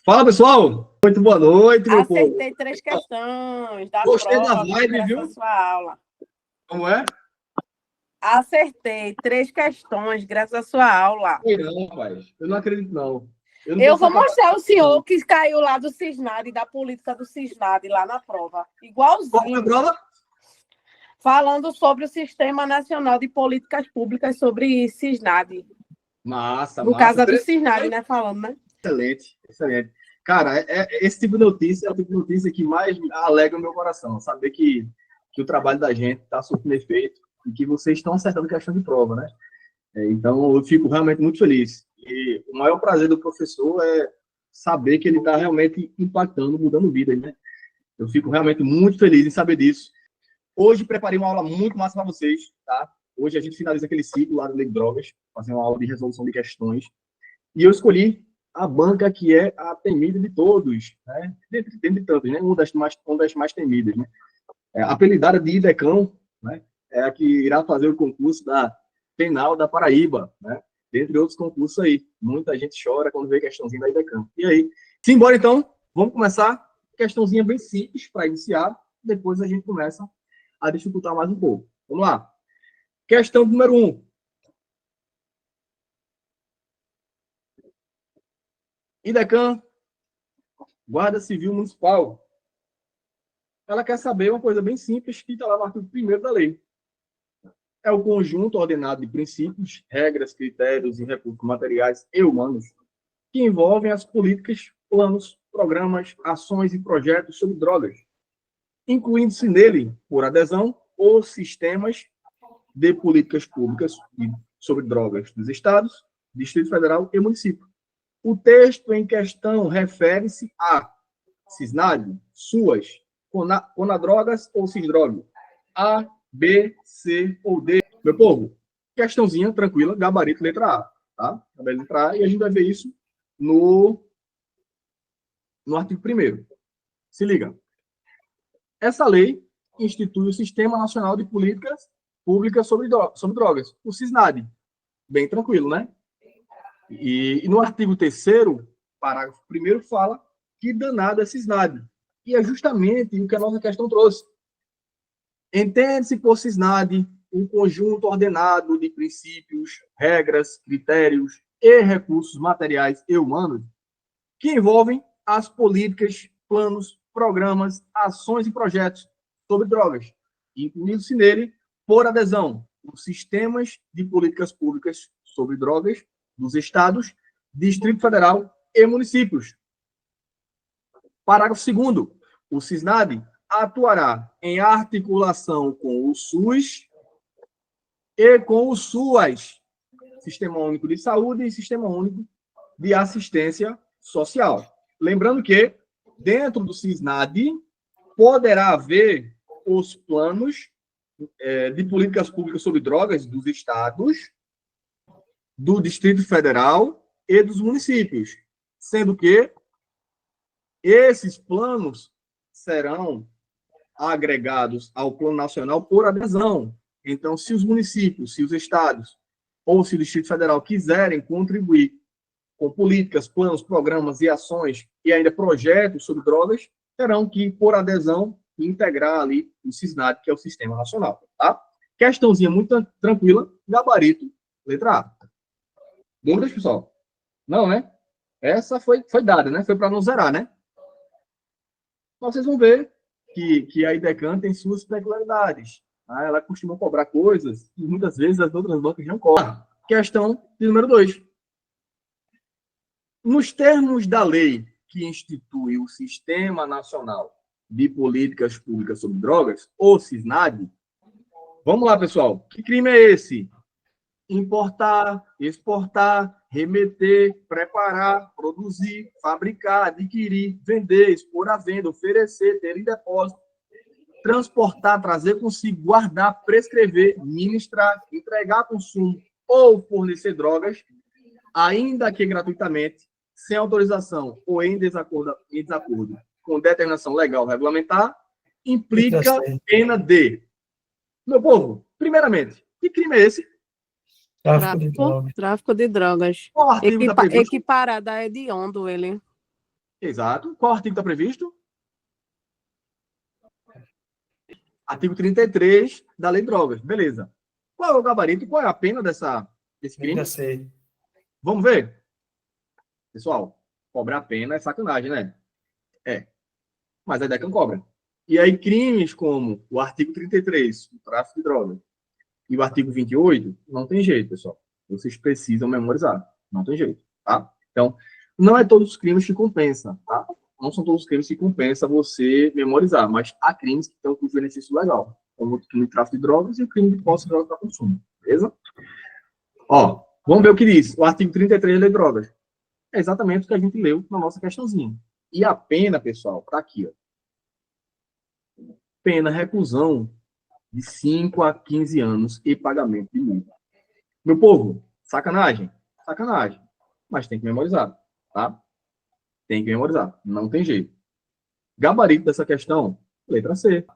Fala, pessoal! Muito boa noite, meu povo! Acertei 3 questões da Gostei prova, da vibe, viu? graças à sua aula. Como é? Acertei 3 questões, graças à sua aula. Sei não, rapaz. Eu não acredito, não. Eu vou mostrar ao senhor que caiu lá do Cisnad, da política do Cisnad, lá na prova. Qual foi a Igualzinho. prova? Falando sobre o Sistema Nacional de Políticas Públicas sobre Cisnad. Massa, No massa. caso é do Cisnad, né? Falando, né? Excelente, excelente. Cara, esse tipo de notícia é o tipo de notícia que mais alegra o meu coração. Saber que o trabalho da gente está surtindo efeito e que vocês estão acertando questão de prova, né? Então, eu fico realmente muito feliz. E o maior prazer do professor é saber que ele está realmente impactando, mudando vidas, né? Eu fico realmente muito feliz em saber disso. Hoje, preparei uma aula muito massa para vocês, tá? Hoje a gente finaliza aquele ciclo lá do Lei de Drogas, fazer uma aula de resolução de questões. E eu escolhi a banca que é a temida de todos, né? Dentre tantos, né? Uma das mais temidas, né? Apelidada de IDECão, né? É a que irá fazer o concurso da Penal da Paraíba, né? Dentre outros concursos aí. Muita gente chora quando vê questãozinha da IDECão. E aí? Simbora, então. Vamos começar. Questãozinha bem simples para iniciar. Depois a gente começa a dificultar mais um pouco. Vamos lá. Questão número 1. IDECAM, Guarda Civil Municipal. Ela quer saber uma coisa bem simples que está lá no artigo 1º da lei. É o conjunto ordenado de princípios, regras, critérios e recursos materiais e humanos que envolvem as políticas, planos, programas, ações e projetos sobre drogas, incluindo-se nele, por adesão, os sistemas de políticas públicas sobre drogas dos estados, Distrito Federal e município. O texto em questão refere-se a Cisnad, SUAS, Conadrogas ou Cisdrog, A, B, C ou D. Meu povo, questãozinha tranquila, gabarito letra A, tá? Gabarito letra A, e a gente vai ver isso no artigo 1º. Se liga. Essa lei institui o Sistema Nacional de Políticas Públicas sobre Drogas, o Cisnad. Bem tranquilo, né? E no artigo 3º, parágrafo 1º, fala que danado é Cisnad. E é justamente o que a nossa questão trouxe. Entende-se por Cisnad um conjunto ordenado de princípios, regras, critérios e recursos materiais e humanos que envolvem as políticas, planos, programas, ações e projetos sobre drogas, incluindo-se nele, por adesão, os sistemas de políticas públicas sobre drogas dos estados, Distrito Federal e municípios. Parágrafo 2º. O Cisnad atuará em articulação com o SUS e com o SUAS, Sistema Único de Saúde e Sistema Único de Assistência Social. Lembrando que, dentro do Cisnad, poderá haver os planos de políticas públicas sobre drogas dos estados, do Distrito Federal e dos municípios, sendo que esses planos serão agregados ao Plano Nacional por adesão. Então, se os municípios, se os estados ou se o Distrito Federal quiserem contribuir com políticas, planos, programas e ações e ainda projetos sobre drogas, terão que, por adesão, integrar ali o Cisnad, que é o Sistema Nacional. Tá? Questãozinha muito tranquila, gabarito, letra A. Dúvidas, pessoal? Não, né? Essa foi dada, né? Foi para não zerar, né? Vocês vão ver que a IDECAM tem suas peculiaridades. Tá? Ela costuma cobrar coisas que muitas vezes as outras bancas não cobram. Questão de número 2. Nos termos da lei que institui o Sistema Nacional de Políticas Públicas sobre Drogas, o Cisnad, vamos lá, pessoal. Que crime é esse? Importar, exportar, remeter, preparar, produzir, fabricar, adquirir, vender, expor à venda, oferecer, ter em depósito, transportar, trazer consigo, guardar, prescrever, ministrar, entregar a consumo ou fornecer drogas, ainda que gratuitamente, sem autorização ou em desacordo com determinação legal regulamentar, implica pena de... Meu povo, primeiramente, que crime é esse? Tráfico de drogas. Qual artigo da Previdência? Equiparada a hediondo, ele. Exato. Qual artigo está previsto? Artigo 33 da Lei de Drogas. Beleza. Qual é o gabarito e qual é a pena desse crime? Vamos ver? Pessoal, cobrar pena é sacanagem, né? É. Mas a DECAM cobra. E aí, crimes como o artigo 33, o tráfico de drogas, e o artigo 28, não tem jeito, pessoal. Vocês precisam memorizar. Não tem jeito, tá? Então, não é todos os crimes que compensa, tá? Não são todos os crimes que compensa você memorizar, mas há crimes que têm um custo-benefício legal, como o crime de tráfico de drogas e o crime de posse de drogas para consumo, beleza? Ó, vamos ver o que diz o artigo 33 da Lei de Drogas. É exatamente o que a gente leu na nossa questãozinha. E a pena, pessoal, tá aqui, ó. Pena reclusão de 5 a 15 anos e pagamento de multa. Meu povo, sacanagem? Sacanagem. Mas tem que memorizar, tá? Tem que memorizar. Não tem jeito. Gabarito dessa questão, letra C.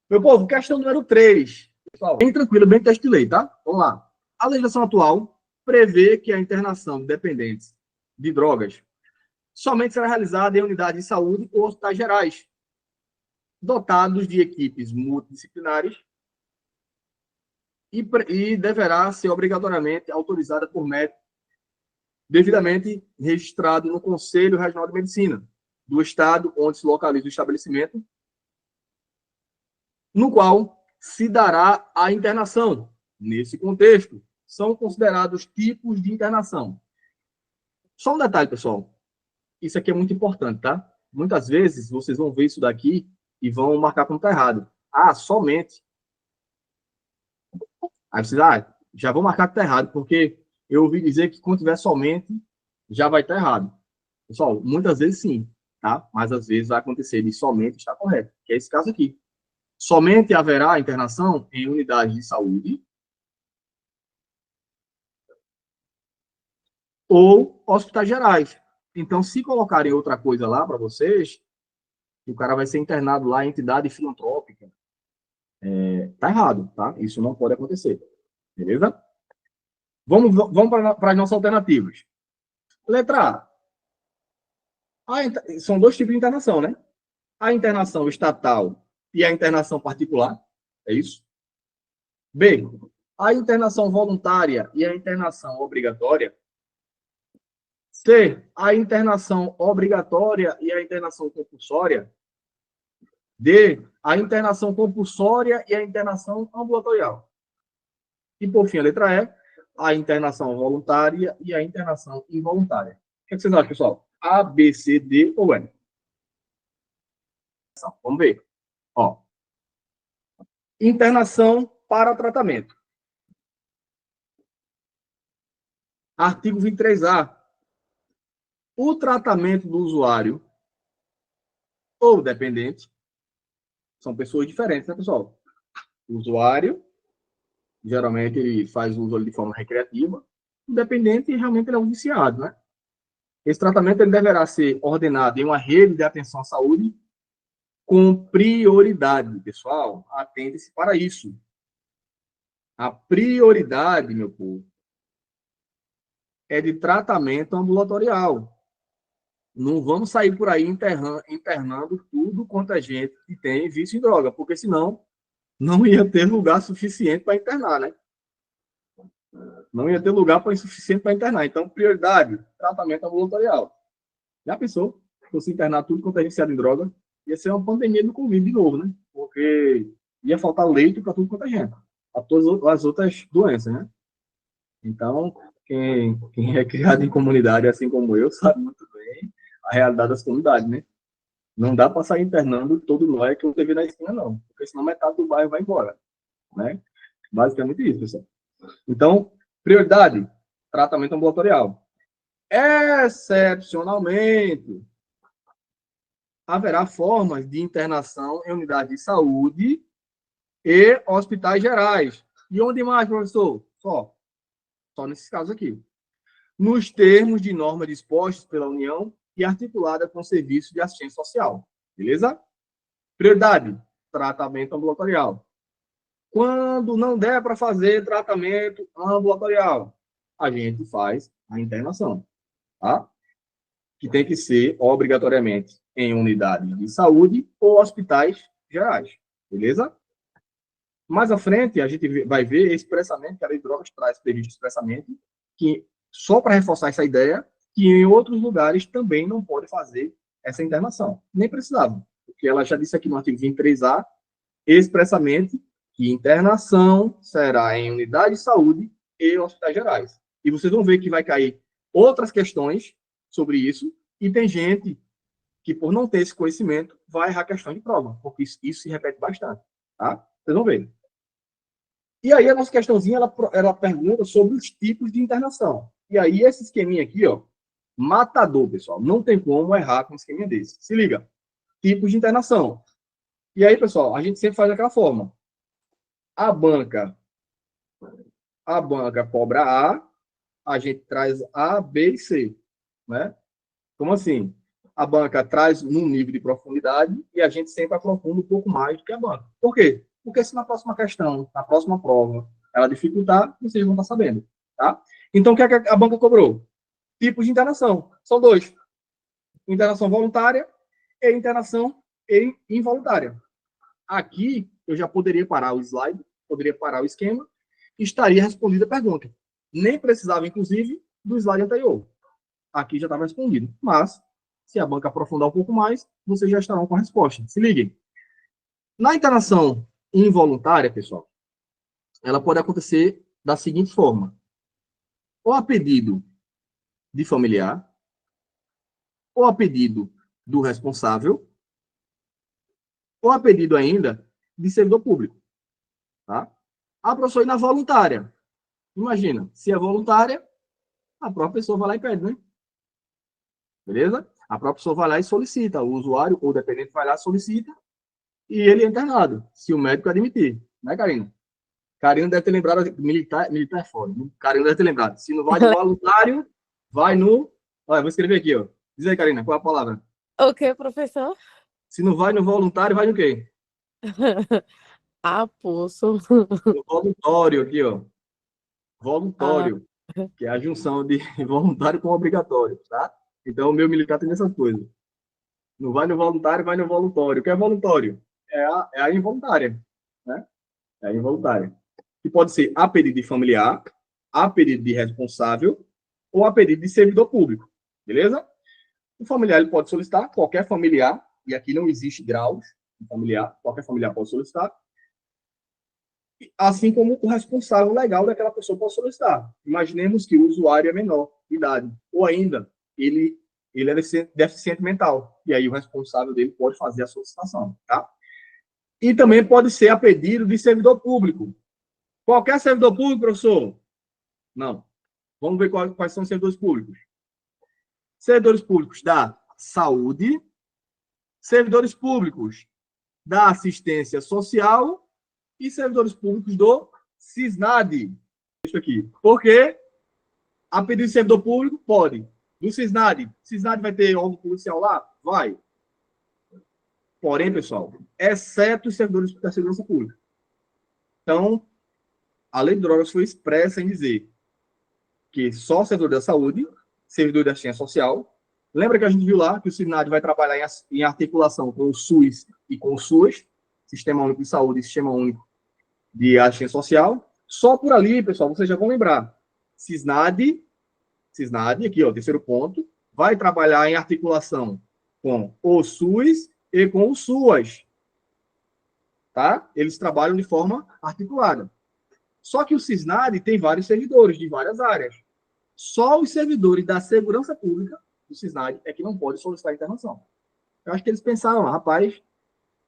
Meu povo, questão número 3. Pessoal, bem tranquilo, bem texto de lei, tá? Vamos lá. A legislação atual prevê que a internação de dependentes de drogas somente será realizada em unidades de saúde ou hospitais gerais, dotados de equipes multidisciplinares e deverá ser obrigatoriamente autorizada por médico devidamente registrado no Conselho Regional de Medicina do estado onde se localiza o estabelecimento, no qual se dará a internação. Nesse contexto, são considerados tipos de internação. Só um detalhe, pessoal. Isso aqui é muito importante, tá? Muitas vezes vocês vão ver isso daqui e vão marcar como está errado. Ah, somente. Aí vocês, já vou marcar que está errado, porque eu ouvi dizer que quando tiver somente, já vai estar errado. Pessoal, muitas vezes sim, tá? Mas às vezes vai acontecer de somente estar correto, que é esse caso aqui. Somente haverá internação em unidades de saúde ou hospitais gerais. Então, se colocarem outra coisa lá para vocês, o cara vai ser internado lá em entidade filantrópica, tá errado, tá? Isso não pode acontecer, beleza? Vamos para as nossas alternativas. Letra A. São dois tipos de internação, né? A internação estatal e a internação particular, é isso? B. A internação voluntária e a internação obrigatória. C. A internação obrigatória e a internação compulsória. D. A internação compulsória e a internação ambulatorial. E, por fim, a letra E. A internação voluntária e a internação involuntária. O que vocês acham, pessoal? A, B, C, D ou E? Vamos ver. Ó. Internação para tratamento. Artigo 23A. O tratamento do usuário ou dependente são pessoas diferentes, né, pessoal? O usuário, geralmente, ele faz uso de forma recreativa. O dependente, realmente, ele é um viciado, né? Esse tratamento ele deverá ser ordenado em uma rede de atenção à saúde com prioridade. Pessoal, atente-se para isso. A prioridade, meu povo, é de tratamento ambulatorial. Não vamos sair por aí internando tudo quanto a gente que tem vício em droga, porque senão não ia ter lugar suficiente para internar, né? Não ia ter lugar para insuficiente para internar. Então, prioridade, tratamento ambulatorial. Já pensou? Se fosse internar tudo quanto é viciado em droga, ia ser uma pandemia do Covid de novo, né? Porque ia faltar leito para tudo quanto é gente. Para todas as outras doenças, né? Então, quem é criado em comunidade, assim como eu, sabe muito bem a realidade das comunidades, né? Não dá para sair internando todo nós que eu teve na esquina, não. Porque senão metade do bairro vai embora, né? Basicamente isso, pessoal. Então, prioridade, tratamento ambulatorial. Excepcionalmente, haverá formas de internação em unidades de saúde e hospitais gerais. E onde mais, professor? Só nesses casos aqui. Nos termos de norma dispostos pela União e articulada com o Serviço de Assistência Social. Beleza? Prioridade, tratamento ambulatorial. Quando não der para fazer tratamento ambulatorial, a gente faz a internação, tá? que tem que ser obrigatoriamente em unidades de saúde ou hospitais gerais, beleza? Mais à frente, a gente vai ver expressamente, que a lei de drogas traz previsto expressamente, que só para reforçar essa ideia, que em outros lugares também não pode fazer essa internação. Nem precisava, porque ela já disse aqui no artigo 23A, expressamente, que internação será em unidade de saúde e hospitais gerais. E vocês vão ver que vai cair outras questões sobre isso, e tem gente que, por não ter esse conhecimento, vai errar a questão de prova, porque isso se repete bastante, tá? Vocês vão ver. E aí a nossa questãozinha, ela pergunta sobre os tipos de internação. E aí esse esqueminha aqui, ó, matador, pessoal. Não tem como errar com um esqueminha desse. Se liga. Tipos de internação. E aí, pessoal, a gente sempre faz daquela forma. A banca cobra a gente traz A, B e C, né? Como assim? A banca traz num nível de profundidade e a gente sempre aprofunda um pouco mais do que a banca. Por quê? Porque se na próxima questão, na próxima prova, ela dificultar, vocês vão estar sabendo, tá? Então, o que a banca cobrou? Tipos de internação. São dois. Internação voluntária e internação involuntária. Aqui, eu já poderia parar o slide, poderia parar o esquema, e estaria respondida a pergunta. Nem precisava, inclusive, do slide anterior. Aqui já estava respondido. Mas, se a banca aprofundar um pouco mais, vocês já estarão com a resposta. Se liguem. Na internação involuntária, pessoal, ela pode acontecer da seguinte forma. Ou a pedido de familiar, ou a pedido do responsável, ou a pedido ainda de servidor público. Tá? A professora na voluntária. Imagina, se é voluntária, a própria pessoa vai lá e pede, né? Beleza? A própria pessoa vai lá e solicita. O usuário ou o dependente vai lá e solicita e ele é internado, se o médico admitir. Né, Karina? Karina deve ter lembrado, militar é foda. Karina deve ter lembrado. Se não vai no voluntário, vai no... Olha, vou escrever aqui, ó. Diz aí, Karina, qual é a palavra? O que, professor? Se não vai no voluntário, vai no quê? Poço. No voluntário aqui, ó. Voluntário, que é a junção de voluntário com obrigatório, tá? Então, o meu militar tem essas coisas. Não vai no voluntário, vai no voluntário. O que é voluntário? É a involuntária, né? É a involuntária. Que pode ser a pedido de familiar, a pedido de responsável ou a pedido de servidor público, beleza? O familiar ele pode solicitar, qualquer familiar, e aqui não existe graus de familiar, qualquer familiar pode solicitar, assim como o responsável legal daquela pessoa pode solicitar. Imaginemos que o usuário é menor de idade, ou ainda ele é deficiente mental, e aí o responsável dele pode fazer a solicitação, tá? E também pode ser a pedido de servidor público. Qualquer servidor público, professor? Não. Vamos ver quais são os servidores públicos. Servidores públicos da saúde, servidores públicos da assistência social e servidores públicos do CISNAD. Isso aqui. Porque a pedido de servidor público, pode. Do CISNAD. CISNAD vai ter órgão policial lá? Vai. Porém, pessoal, exceto os servidores da segurança pública. Então, a lei de drogas foi expressa em dizer que só servidor da saúde, servidor da assistência social. Lembra que a gente viu lá que o CISNAD vai trabalhar em articulação com o SUS e com o SUAS, Sistema Único de Saúde e Sistema Único de Assistência Social. Só por ali, pessoal, vocês já vão lembrar. CISNAD, aqui, ó, terceiro ponto, vai trabalhar em articulação com o SUS e com o SUAS. Tá? Eles trabalham de forma articulada. Só que o CISNAD tem vários servidores de várias áreas. Só os servidores da segurança pública do CISNAD é que não pode solicitar internação. Eu acho que eles pensaram, rapaz,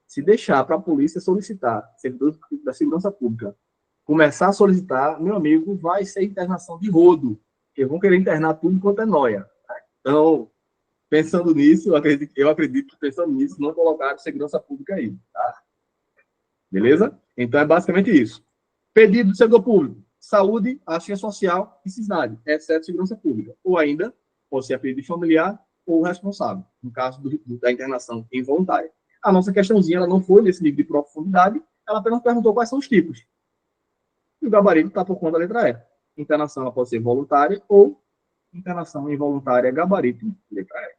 se deixar para a polícia solicitar, servidores da segurança pública, começar a solicitar, meu amigo, vai ser internação de rodo, porque vão querer internar tudo quanto é nóia. Então, pensando nisso, eu acredito que pensando nisso, não colocaram segurança pública aí, tá? Beleza? Então, é basicamente isso. Pedido do servidor público, saúde, assistência social e CISNAD, exceto segurança pública. Ou ainda, pode ser a pedido de familiar ou responsável, no caso da internação involuntária. A nossa questãozinha ela não foi nesse nível de profundidade, ela apenas perguntou quais são os tipos. E o gabarito está por conta da letra E. Internação ela pode ser voluntária ou internação involuntária, gabarito, letra E.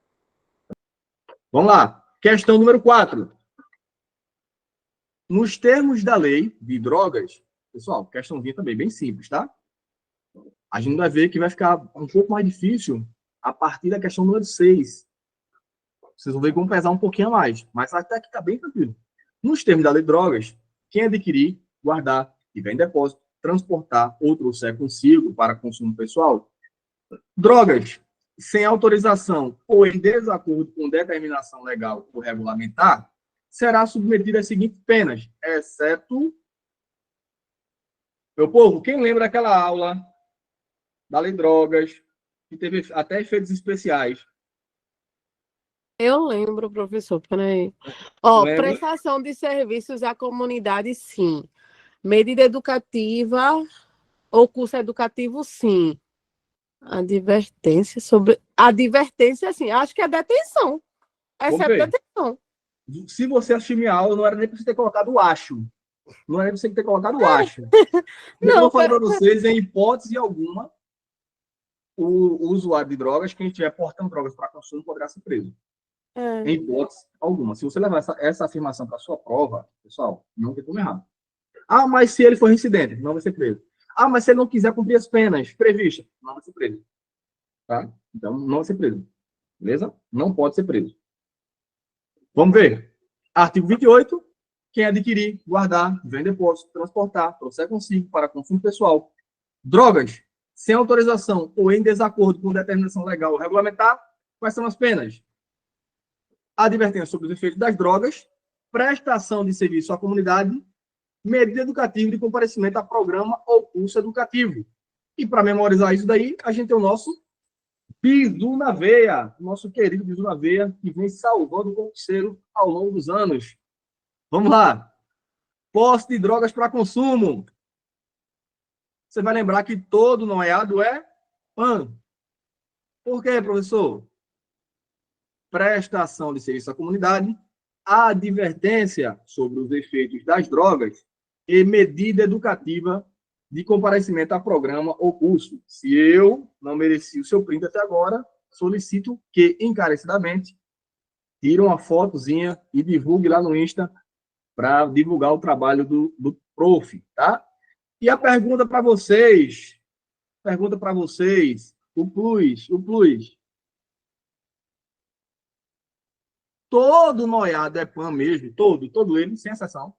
Vamos lá. Questão número 4. Nos termos da lei de drogas, pessoal, questãozinha também bem simples, tá? A gente vai ver que vai ficar um pouco mais difícil a partir da questão número 6. Vocês vão ver como pesar um pouquinho a mais, mas até que está bem tranquilo. Nos termos da lei de drogas, quem adquirir, guardar, tiver em depósito, transportar ou trouxer consigo para consumo pessoal, drogas sem autorização ou em desacordo com determinação legal ou regulamentar, será submetido às seguintes penas, exceto... Meu povo, quem lembra daquela aula da lei de drogas, que teve até efeitos especiais? Eu lembro, professor, peraí. Ó, Lembra? prestação de serviços à comunidade, sim. Medida educativa ou curso educativo, sim. Advertência sobre... Advertência, sim. Acho que é detenção. Essa Vamos é ver. detenção. Se você assistir minha aula, não era nem para você ter colocado o acho. Não era para você ter colocado o acho. Eu Não, vou falar para vocês, em hipótese alguma, o usuário de drogas, quem estiver portando drogas para consumo, poderá ser preso. Em hipótese alguma. Se você levar essa afirmação para a sua prova, pessoal, não tem como errar. Ah, mas se ele for reincidente, não vai ser preso. Ah, mas se ele não quiser cumprir as penas previstas, não vai ser preso. Tá? Então, não vai ser preso. Beleza? Não pode ser preso. Vamos ver. Artigo 28. Quem adquirir, guardar, vender depósito, transportar, trouxer consigo para consumo pessoal, drogas sem autorização ou em desacordo com determinação legal ou regulamentar, quais são as penas? Advertência sobre os efeitos das drogas, prestação de serviço à comunidade, medida educativa de comparecimento a programa ou curso educativo. E para memorizar isso daí, a gente tem o nosso Bizu na Veia, nosso querido Bizu na Veia, que vem salvando o concurseiro ao longo dos anos. Vamos lá. Posse de drogas para consumo. Você vai lembrar que todo noiado é PAN. Por quê, professor? Prestação de serviço à comunidade, advertência sobre os efeitos das drogas e medida educativa de comparecimento a programa ou curso. Se eu não mereci o seu print até agora, solicito que, encarecidamente, tire uma fotozinha e divulgue lá no Insta para divulgar o trabalho do prof, tá? E a pergunta para vocês, o plus. Todo noiado é PAN mesmo, todo ele, sem exceção.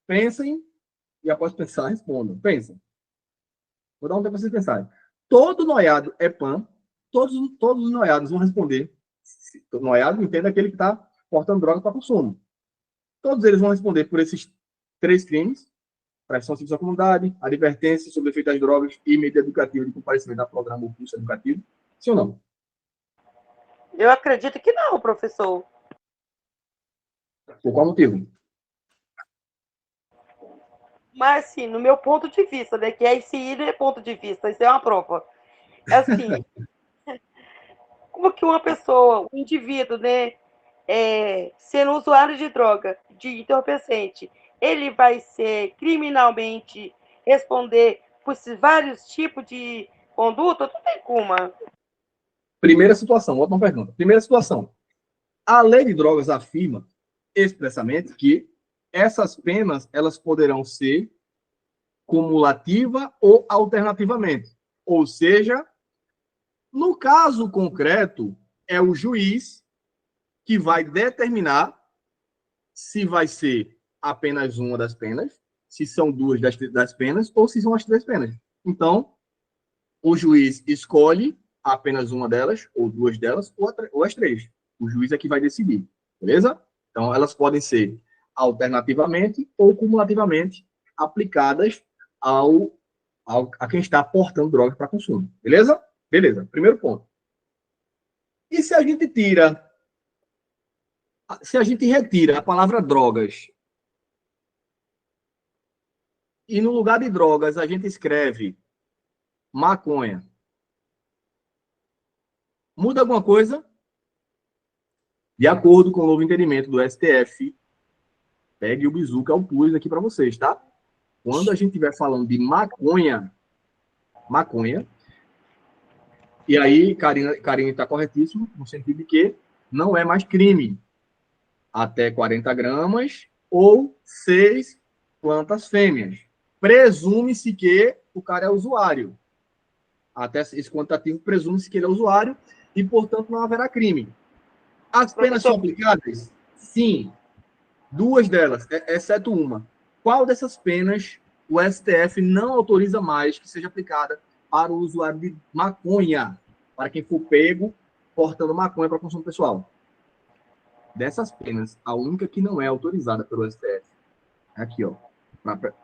Pensem e após pensar, respondam. Pensem. Vou dar um tempo para vocês pensarem. Todo noiado é PAN, todos os noiados vão responder. O noiado entende aquele que está portando droga para consumo. Todos eles vão responder por esses 3 crimes: prestação de serviço à comunidade, advertência sobre o efeito das drogas e medida educativa de comparecimento a programa ou curso educativo. Sim ou não? Eu acredito que não, professor. Por qual motivo? Mas, assim, no meu ponto de vista, né? Que é esse ponto de vista, isso é uma prova. É assim, como que uma pessoa, um indivíduo, né? Sendo usuário de droga, de entorpecente, ele vai ser criminalmente responder por vários tipos de conduta? Não tem como. Primeira situação, ótima pergunta. Primeira situação. A lei de drogas afirma expressamente que essas penas elas poderão ser cumulativa ou alternativamente. Ou seja, no caso concreto, é o juiz que vai determinar se vai ser apenas uma das penas, se são 2 das penas ou se são as 3 penas. Então, o juiz escolhe apenas uma delas, ou 2 delas, ou as 3. O juiz é que vai decidir, beleza? Então, elas podem ser alternativamente ou cumulativamente aplicadas a quem está portando drogas para consumo, beleza? Beleza, primeiro ponto. E se a gente retira a palavra drogas e no lugar de drogas a gente escreve maconha, muda alguma coisa? De acordo com o novo entendimento do STF, pegue o bizu, que é o plus aqui para vocês, tá? Quando a gente estiver falando de maconha, E aí, Karine está corretíssimo, no sentido de que não é mais crime. Até 40 gramas ou 6 plantas fêmeas. Presume-se que o cara é usuário. Até esse quantitativo presume-se que ele é usuário e, portanto, não haverá crime. As penas são aplicadas? Sim. 2 delas, exceto uma. Qual dessas penas o STF não autoriza mais que seja aplicada para o usuário de maconha, para quem for pego portando maconha para consumo pessoal? Dessas penas, a única que não é autorizada pelo STF é aqui, ó,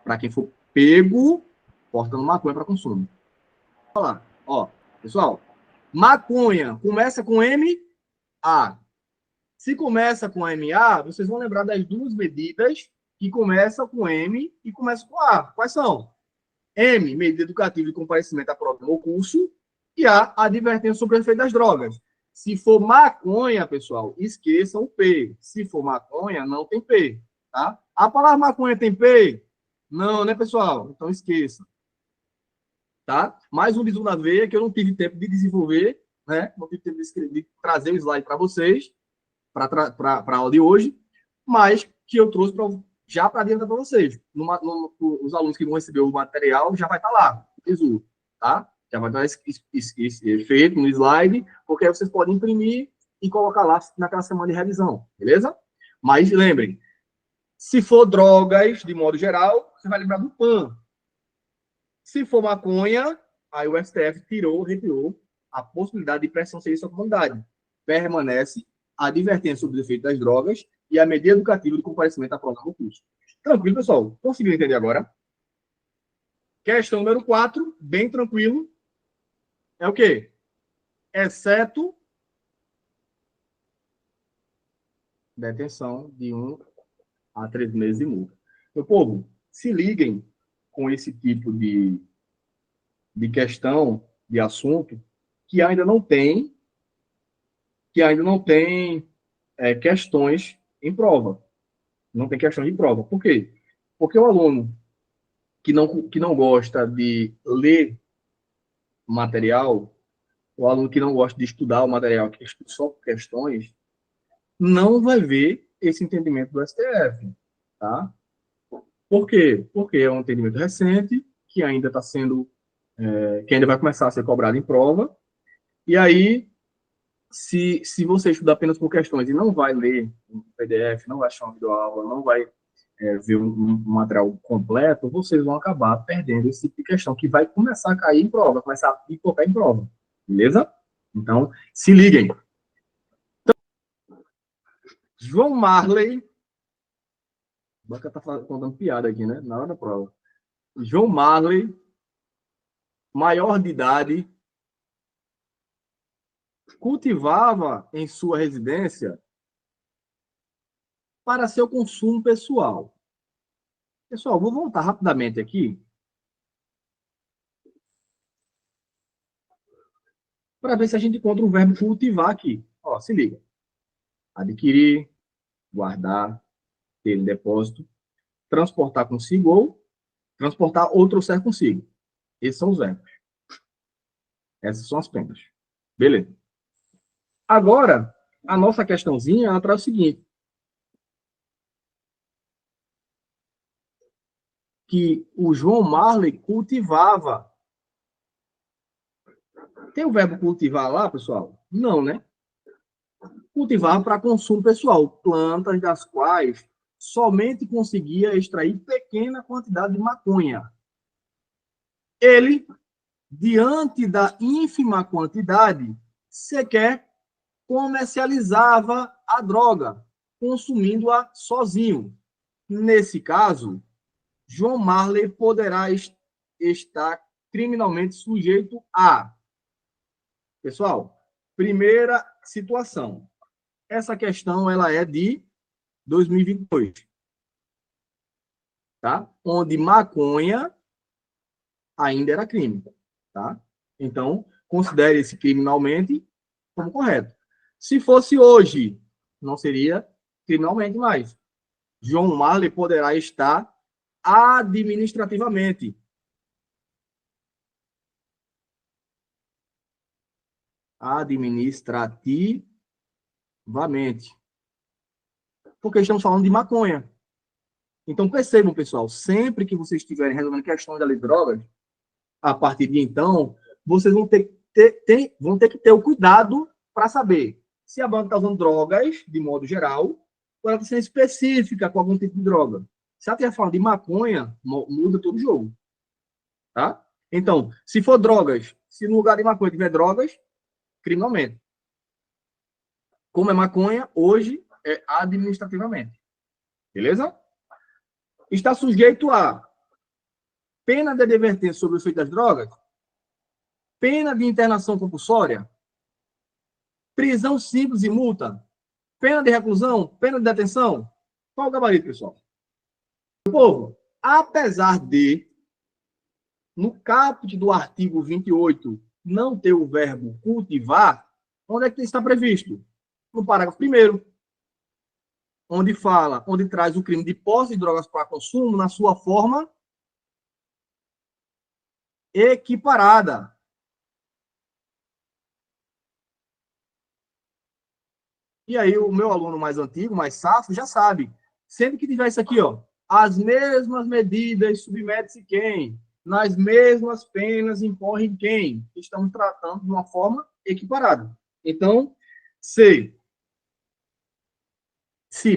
para quem for pego portando maconha para consumo. Vou falar, ó, pessoal, maconha começa com MA. Se começa com MA, vocês vão lembrar das 2 medidas que começam com M e começam com A. Quais são? M, medida educativa de comparecimento à prova ou curso, e A, advertência sobre o efeito das drogas. Se for maconha, pessoal, esqueçam o P. Se for maconha, não tem P, tá? A palavra maconha tem P? Não, né, pessoal? Então esqueça. Tá? Mais um bisu na veia que eu não tive tempo de desenvolver, né? Não tive tempo de trazer o slide para vocês, para a aula de hoje, mas que eu trouxe já para adiantar para vocês. Os alunos que vão receber o material já vai estar lá, o bisu, tá? Já vai estar feito no slide, porque aí vocês podem imprimir e colocar lá naquela semana de revisão, beleza? Mas lembrem, se for drogas, de modo geral, você vai lembrar do PAN. Se for maconha, aí o STF retirou a possibilidade de prestação de serviço à comunidade. Permanece a advertência sobre o efeito das drogas e a medida educativa de comparecimento à prova do curso. Tranquilo, pessoal? Conseguiu entender agora? Questão número 4, bem tranquilo. É o quê? Exceto detenção de 1 a 3 meses de multa. Meu povo, se liguem com esse tipo de questão, de assunto, que ainda não tem questões em prova. Não tem questão de prova. Por quê? Porque o aluno que não gosta de ler material, o aluno que não gosta de estudar o material, que estuda só questões, não vai ver esse entendimento do STF, tá? Por quê? Porque é um entendimento recente, que ainda está sendo, que ainda vai começar a ser cobrado em prova, e aí, se você estudar apenas por questões e não vai ler um PDF, não vai achar uma videoaula, não vai ver um material completo, vocês vão acabar perdendo esse tipo de questão, que vai começar a cair em prova, vai começar a pipocar em prova. Beleza? Então, se liguem. Então, João Marley. O Banca tá contando piada aqui, né? Na hora da prova. João Marley, maior de idade, cultivava em sua residência para seu consumo pessoal. Pessoal, vou voltar rapidamente aqui para ver se a gente encontra o verbo cultivar aqui. Ó, se liga. Adquirir, guardar, ter em depósito, transportar consigo ou transportar ou trouxer consigo. Esses são os verbos. Essas são as penas. Beleza. Agora, a nossa questãozinha, ela traz o seguinte. Que o João Marley cultivava. Tem o verbo cultivar lá, pessoal? Não, né? Cultivar para consumo pessoal. Plantas das quais somente conseguia extrair pequena quantidade de maconha. Ele, diante da ínfima quantidade, sequer comercializava a droga, consumindo-a sozinho. Nesse caso, João Marley poderá estar criminalmente sujeito a... Pessoal, primeira situação. Essa questão ela é de 2022, tá? Onde maconha ainda era crime, tá? Então, considere esse criminalmente como correto. Se fosse hoje, não seria criminalmente mais. João Marley poderá estar administrativamente. administrativamente. Porque estamos falando de maconha. Então, percebam, pessoal, sempre que vocês estiverem resolvendo questões da lei de drogas, a partir de então, vocês vão ter que ter o cuidado para saber se a banca está usando drogas, de modo geral, ou ela está sendo específica com algum tipo de droga. Se ela estiver falando de maconha, muda todo o jogo. Tá? Então, se for drogas, se no lugar de maconha tiver drogas, crime aumenta. Como é maconha, hoje é administrativamente. Beleza? Está sujeito a pena de advertência sobre o efeito das drogas, pena de internação compulsória, prisão simples e multa, pena de reclusão, pena de detenção. Qual o gabarito, pessoal? Povo, apesar de, no caput do artigo 28, não ter o verbo cultivar, onde é que está previsto? No parágrafo 1º, onde traz o crime de posse de drogas para consumo na sua forma equiparada. E aí o meu aluno mais antigo, mais safo, já sabe. Sempre que tiver isso aqui, ó, as mesmas medidas submete-se quem? Nas mesmas penas incorre quem? Estamos tratando de uma forma equiparada. Então, se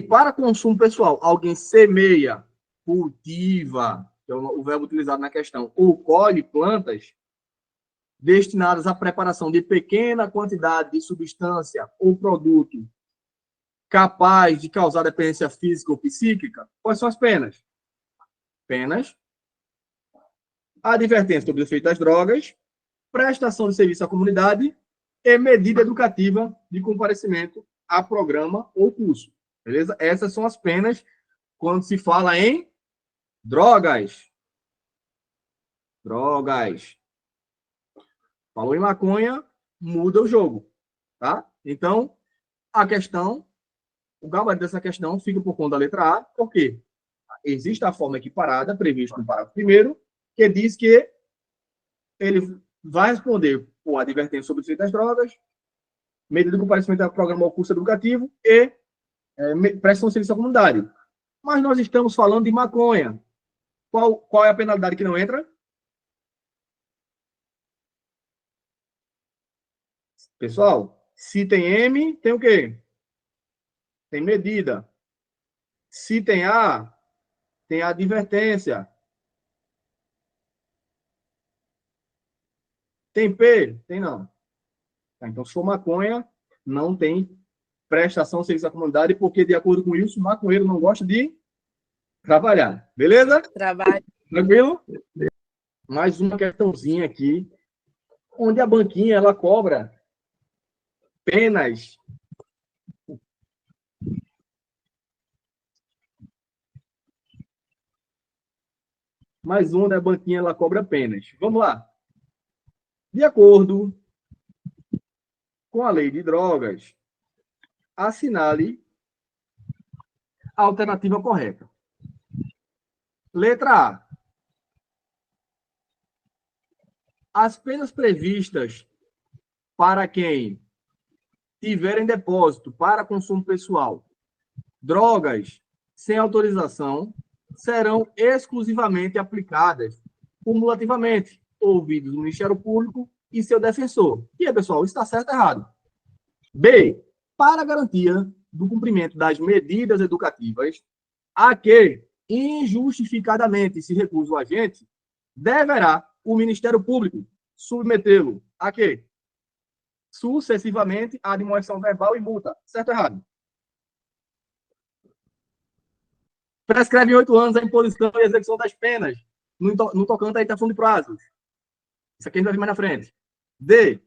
para consumo pessoal alguém semeia, cultiva, que é o verbo utilizado na questão, ou colhe plantas destinadas à preparação de pequena quantidade de substância ou produto capaz de causar dependência física ou psíquica, quais são as penas? Penas, advertência sobre o efeito das drogas, prestação de serviço à comunidade e medida educativa de comparecimento a programa ou curso. Beleza? Essas são as penas quando se fala em drogas. Drogas. Falou em maconha, muda o jogo. Tá? Então, a questão, o gabarito dessa questão fica por conta da letra A, porque existe a forma equiparada, prevista no parágrafo 1º, que diz que ele vai responder por advertência sobre o efeito das drogas, medida de comparecimento ao programa ou curso educativo e prestação de serviço à comunidade. Mas nós estamos falando de maconha. Qual é a penalidade que não entra? Pessoal, se tem M, tem o quê? Tem medida. Se tem A, tem advertência. Tem P? Tem não. Então, se for maconha, não tem prestação de serviço à comunidade, porque, de acordo com isso, o maconheiro não gosta de trabalhar. Beleza? Trabalho. Tranquilo? Mais uma questãozinha aqui, onde a banquinha ela cobra penas. Mais uma da banquinha ela cobra penas. Vamos lá. De acordo com a lei de drogas, assinale a alternativa correta. Letra A. As penas previstas para quem tiver em depósito para consumo pessoal drogas sem autorização serão exclusivamente aplicadas cumulativamente, ouvidos o Ministério Público e seu defensor. E aí, pessoal, isso está certo ou errado? B. Para garantia do cumprimento das medidas educativas a que injustificadamente se recusa o agente, deverá o Ministério Público submetê-lo a quê? Sucessivamente a admoestação verbal e multa. Certo ou errado? Prescreve 8 anos a imposição e execução das penas no tocante à interfação de prazos. Isso aqui a gente vai ver mais na frente. D.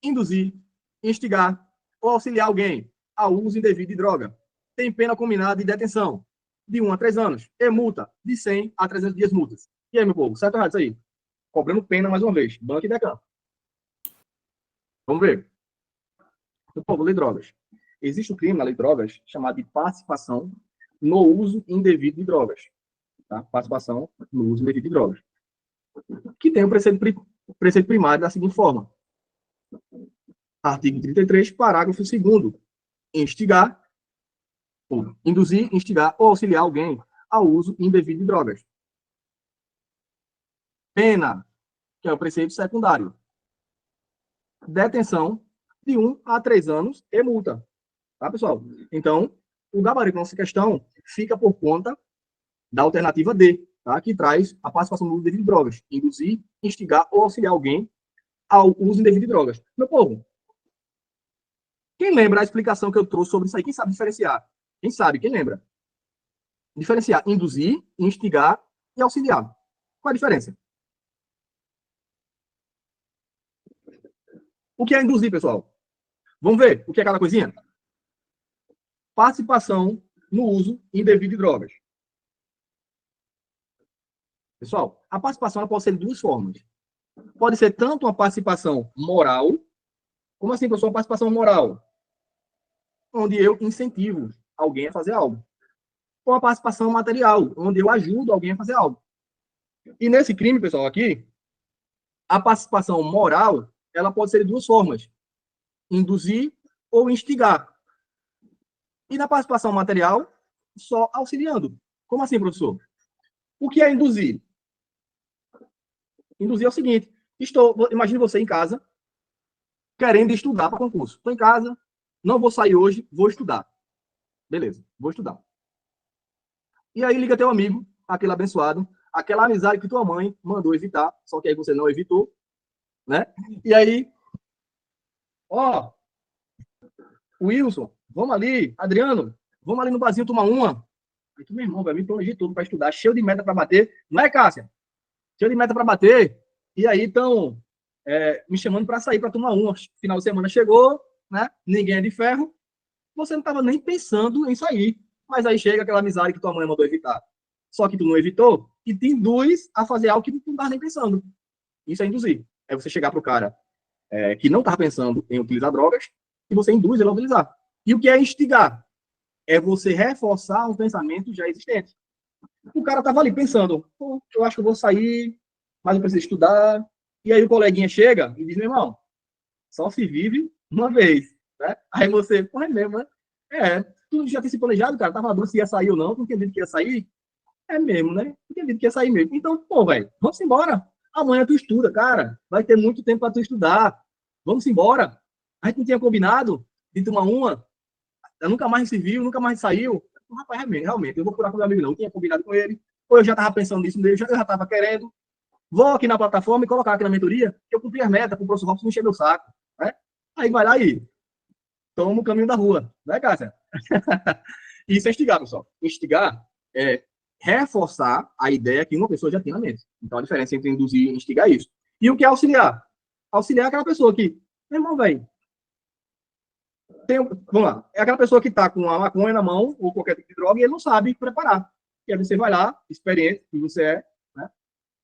Induzir, instigar ou auxiliar alguém ao uso indevido de droga. Tem pena combinada de detenção de 1 a 3 anos e multa de 100 a 300 dias multas. E aí, meu povo, certo ou errado isso aí? Cobrando pena mais uma vez. Banco e Decam. Vamos ver. Meu povo, lei de drogas. Existe um crime na lei de drogas chamado de participação no uso indevido de drogas. Tá? Participação no uso indevido de drogas. Que tem o preceito primário da seguinte forma. Artigo 33, parágrafo 2º. Instigar, ou induzir, instigar ou auxiliar alguém ao uso indevido de drogas. Pena, que é o preceito secundário. Detenção de 1 a 3 anos e multa. Tá, pessoal? Então, o gabarito da nossa questão fica por conta da alternativa D, tá? Que traz a participação no uso indevido de drogas. Induzir, instigar ou auxiliar alguém ao uso indevido de drogas. Meu povo, quem lembra a explicação que eu trouxe sobre isso aí? Quem sabe diferenciar? Quem sabe? Quem lembra? Diferenciar induzir, instigar e auxiliar. Qual a diferença? O que é induzir, pessoal? Vamos ver o que é cada coisinha? Participação no uso indevido de drogas. Pessoal, a participação pode ser de duas formas. Pode ser tanto uma participação moral, como assim, pessoal, uma participação moral? Onde eu incentivo alguém a fazer algo. Ou a participação material, onde eu ajudo alguém a fazer algo. E nesse crime, pessoal, aqui, a participação moral, ela pode ser de duas formas. Induzir ou instigar. E na participação material, só auxiliando. Como assim, professor? O que é induzir? Induzir é o seguinte: imagine você em casa, querendo estudar para concurso. Estou em casa, não vou sair hoje, vou estudar. Beleza, vou estudar. E aí liga teu amigo, aquele abençoado, aquela amizade que tua mãe mandou evitar, só que aí você não evitou, né? E aí, ó, Wilson, vamos ali, Adriano, vamos ali no barzinho tomar uma. Aí tu, meu irmão, vai me planejar tudo para estudar, cheio de meta para bater. Não é, Cássia? Cheio de meta para bater. E aí estão me chamando para sair para tomar uma. Final de semana chegou, né? Ninguém é de ferro. Você não estava nem pensando em sair. Mas aí chega aquela amizade que tua mãe mandou evitar. Só que tu não evitou e te induz a fazer algo que tu não estava nem pensando. Isso é induzir. É você chegar para o cara que não estava pensando em utilizar drogas e você induz ele a utilizar. E o que é instigar? É você reforçar um pensamento já existente. O cara estava ali pensando, eu acho que eu vou sair, mas eu preciso estudar. E aí o coleguinha chega e diz, meu irmão, só se vive uma vez. Né? Aí você, porra, é mesmo, né? Tu já tinha se planejado, cara, tava duro se ia sair ou não, tu tinha dito que ia sair? É mesmo, né? Tu tinha dito que ia sair mesmo. Então, pô, velho, vamos embora. Amanhã tu estuda, cara. Vai ter muito tempo para tu estudar. Vamos embora. A gente não tinha combinado de tomar uma. Eu nunca mais se viu, nunca mais saiu. Rapaz, realmente, eu vou procurar com meu amigo, não. Eu tinha combinado com ele. Ou eu já estava pensando nisso, eu já estava querendo. Vou aqui na plataforma e colocar aqui na mentoria que eu cumpri as metas para o professor Robson não encher meu saco. Né? Aí vai lá e toma o caminho da rua. Né, Cássia? Isso é instigar, pessoal. Instigar é reforçar a ideia que uma pessoa já tem na mente. Então, a diferença entre induzir e instigar é isso. E o que é auxiliar? Auxiliar é aquela pessoa que, meu irmão, velho, vamos lá, é aquela pessoa que está com a maconha na mão ou qualquer tipo de droga e ele não sabe preparar. E aí você vai lá, experiente, que você é, né?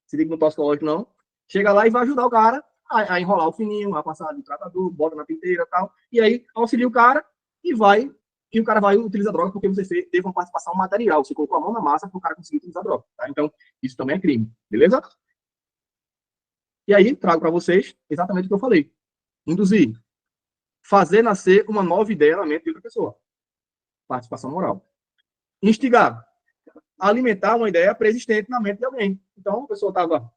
Se liga no toxicológico, não. Chega lá e vai ajudar o cara a enrolar o fininho, a passar no tratador, bota na pinteira e tal. E aí auxilia o cara e o cara vai utilizar droga porque você teve uma participação material. Você colocou a mão na massa para o cara conseguir utilizar droga. Tá? Então, isso também é crime. Beleza? E aí, trago para vocês exatamente o que eu falei. Induzir. Fazer nascer uma nova ideia na mente de outra pessoa. Participação moral. Instigar. Alimentar uma ideia preexistente na mente de alguém. Então, a pessoa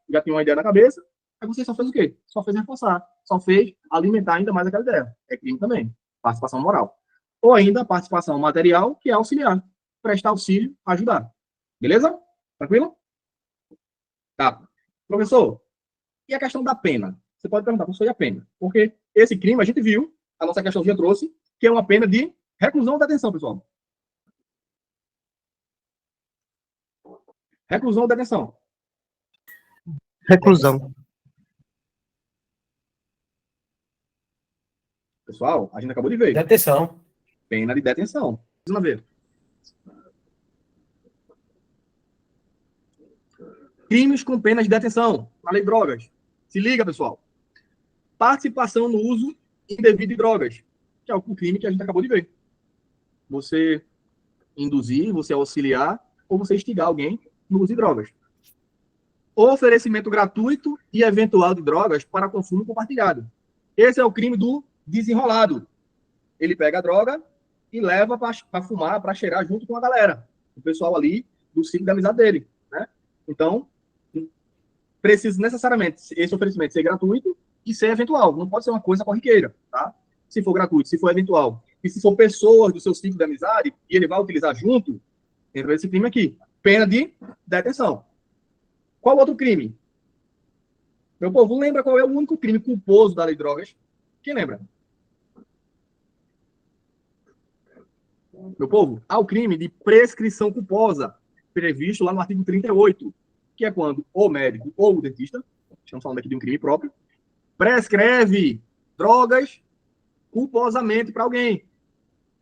já tinha uma ideia na cabeça, aí você só fez o quê? Só fez reforçar. Só fez alimentar ainda mais aquela ideia. É crime também. Participação moral. Ou ainda participação material, que é auxiliar. Prestar auxílio, ajudar. Beleza? Tranquilo? Tá. Professor, e a questão da pena? Você pode perguntar, professor, e a pena? Porque esse crime, a gente viu, a nossa questãozinha trouxe, que é uma pena de reclusão ou detenção, pessoal. Reclusão ou detenção? Reclusão. Pessoal, a gente acabou de ver. Detenção. Pena de detenção. Vamos ver. Crimes com pena de detenção na lei de drogas. Se liga, pessoal. Participação no uso indevido de drogas, que é o crime que a gente acabou de ver. Você induzir, você auxiliar ou você instigar alguém no uso de drogas. Oferecimento gratuito e eventual de drogas para consumo compartilhado. Esse é o crime do desenrolado. Ele pega a droga e leva para fumar, para cheirar junto com a galera, o pessoal ali do ciclo de amizade dele, né? Então, precisa necessariamente esse oferecimento ser gratuito e ser eventual. Não pode ser uma coisa corriqueira, tá? Se for gratuito, se for eventual. E se for pessoas do seu ciclo de amizade e ele vai utilizar junto, entra esse crime aqui. Pena de detenção. Qual outro crime? Meu povo, lembra qual é o único crime culposo da lei de drogas? Quem lembra? Meu povo, há o crime de prescrição culposa, previsto lá no artigo 38, que é quando o médico ou o dentista, estamos falando aqui de um crime próprio, prescreve drogas culposamente para alguém.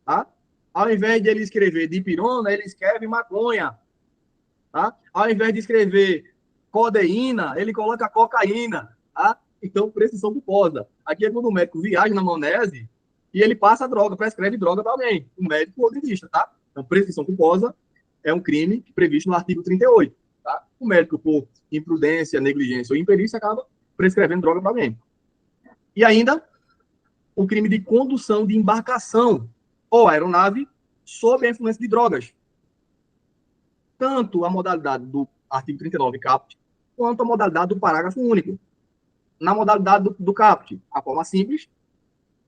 Tá? Ao invés de ele escrever dipirona, ele escreve maconha. Tá? Ao invés de escrever codeína, ele coloca cocaína. Tá? Então, prescrição culposa. Aqui é quando o médico viaja na maionese e ele passa a droga, prescreve droga para alguém, o médico ou o dentista. Tá? Então, prescrição culposa é um crime previsto no artigo 38. Tá? O médico, por imprudência, negligência ou imperícia, acaba prescrevendo droga para alguém. E ainda, o crime de condução de embarcação ou aeronave sob a influência de drogas. Tanto a modalidade do artigo 39 caput, quanto a modalidade do parágrafo único. Na modalidade do caput, a forma simples.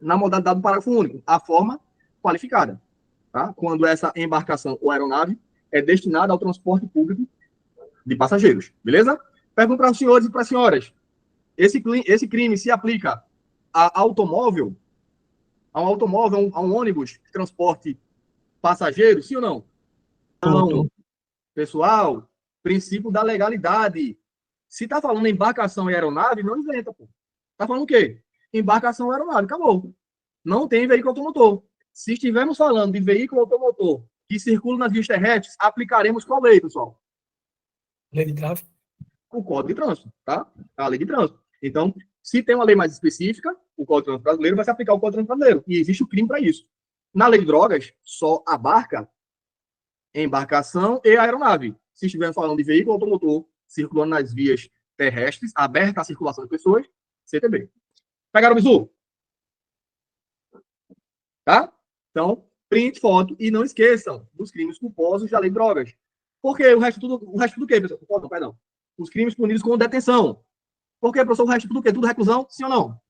Na modalidade do parágrafo único, a forma qualificada. Tá? Quando essa embarcação ou aeronave é destinada ao transporte público de passageiros. Beleza? Pergunto para os senhores e para as senhoras. Esse crime se aplica a automóvel, a um ônibus de transporte passageiros, sim ou não? Não. Pessoal, princípio da legalidade. Se está falando embarcação e aeronave, não inventa, pô. Está falando o quê? Embarcação e aeronave, acabou. Não tem veículo automotor. Se estivermos falando de veículo automotor que circula nas vias terrestres, aplicaremos qual lei, pessoal? Lei de tráfego. O Código de Trânsito, tá? A lei de trânsito. Então, se tem uma lei mais específica, o Código de Trânsito brasileiro vai se aplicar o Código de Trânsito brasileiro. E existe o crime para isso. Na lei de drogas, só abarca embarcação e aeronave. Se estivermos falando de veículo automotor circulando nas vias terrestres, aberta à circulação de pessoas, CTB. Pegaram o bizu? Tá? Então, print, foto e não esqueçam dos crimes culposos da lei de drogas. Por quê? O resto do quê, pessoal? Perdão. Os crimes punidos com detenção. Por quê, professor? O resto tudo o quê? Tudo reclusão? Sim ou não?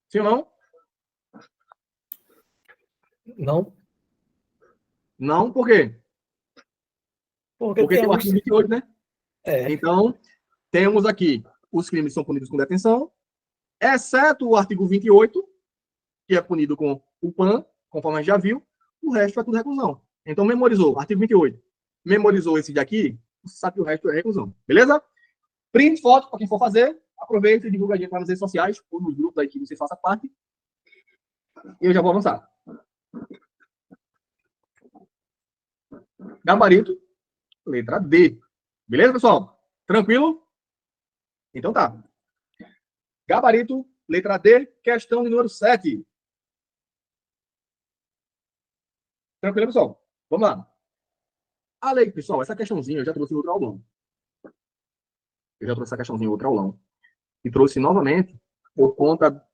Sim ou não? Não. Não, por quê? Porque tem o artigo 28, né? Então, temos aqui os crimes que são punidos com detenção, exceto o artigo 28, que é punido com o PAN, conforme a gente já viu, o resto é tudo reclusão. Então, memorizou, artigo 28. Memorizou esse daqui, você sabe que o resto é reclusão. Beleza? Print, foto, para quem for fazer, aproveita e divulga a gente nas redes sociais, ou nos grupos aí que você faça parte. E eu já vou avançar. Gabarito, letra D. Beleza, pessoal? Tranquilo? Então tá. Gabarito, letra D, questão de número 7. Tranquilo, pessoal? Vamos lá. A lei, pessoal, essa questãozinha eu já trouxe em outro aulão. Eu já trouxe essa questãozinha em outro aulão. E trouxe novamente por conta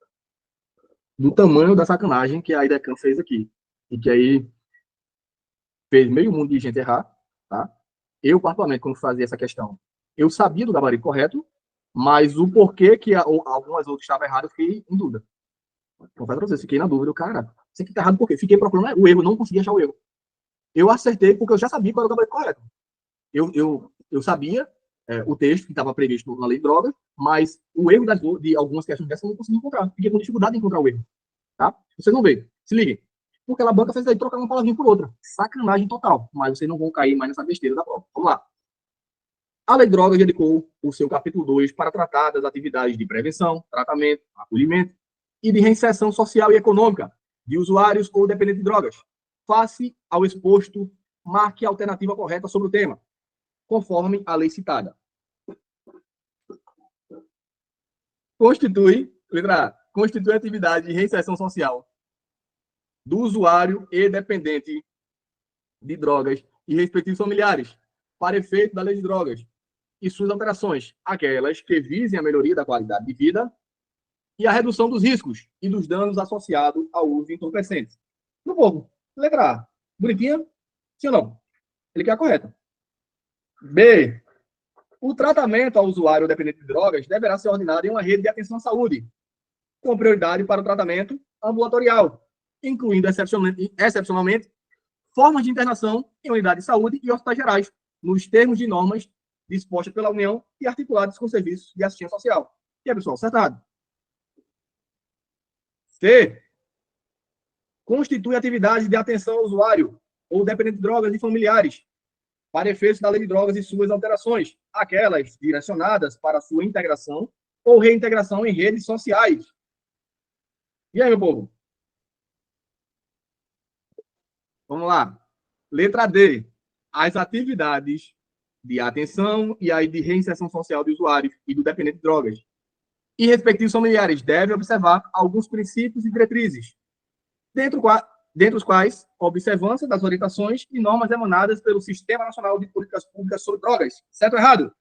do tamanho da sacanagem que a IDECAN fez aqui. E que aí fez meio mundo de gente errar, tá? Eu, particularmente, quando fazia essa questão, eu sabia do gabarito correto, mas o porquê que algumas outras estavam erradas, eu fiquei em dúvida. Confesso pra vocês, fiquei na dúvida. Cara, você que tá errado por quê? Fiquei procurando o erro, não consegui achar o erro. Eu acertei porque eu já sabia qual era o gabarito correto. Eu sabia o texto que estava previsto na lei de drogas, mas o erro de algumas questões dessas eu não consegui encontrar. Fiquei com dificuldade de encontrar o erro. Tá? Vocês vão ver. Se liguem. Porque ela banca fez aí trocar uma palavrinha por outra. Sacanagem total. Mas vocês não vão cair mais nessa besteira da prova. Vamos lá. A Lei de Drogas dedicou o seu capítulo 2 para tratar das atividades de prevenção, tratamento, acolhimento e de reinserção social e econômica de usuários ou dependentes de drogas. Face ao exposto, marque a alternativa correta sobre o tema, conforme a lei citada. Letra A, constitui atividade de reinserção social do usuário e dependente de drogas e respectivos familiares, para efeito da lei de drogas, e suas alterações, aquelas que visem a melhoria da qualidade de vida e a redução dos riscos e dos danos associados ao uso de entorpecentes. No povo, letra A, bonitinha? Sim ou não? Ele quer a correta. B, o tratamento ao usuário dependente de drogas deverá ser ordenado em uma rede de atenção à saúde, com prioridade para o tratamento ambulatorial, incluindo excepcionalmente formas de internação em unidades de saúde e hospitais gerais, nos termos de normas dispostas pela União e articuladas com serviços de assistência social. E aí, pessoal, certo ou errado? C, constitui atividades de atenção ao usuário ou dependente de drogas e familiares, para efeitos da lei de drogas e suas alterações, aquelas direcionadas para sua integração ou reintegração em redes sociais. E aí, meu povo? Vamos lá. Letra D. As atividades de atenção e aí de reinserção social do usuário e do dependente de drogas e respectivos familiares devem observar alguns princípios e diretrizes, dentre os quais a observância das orientações e normas emanadas pelo Sistema Nacional de Políticas Públicas sobre Drogas. Certo ou errado?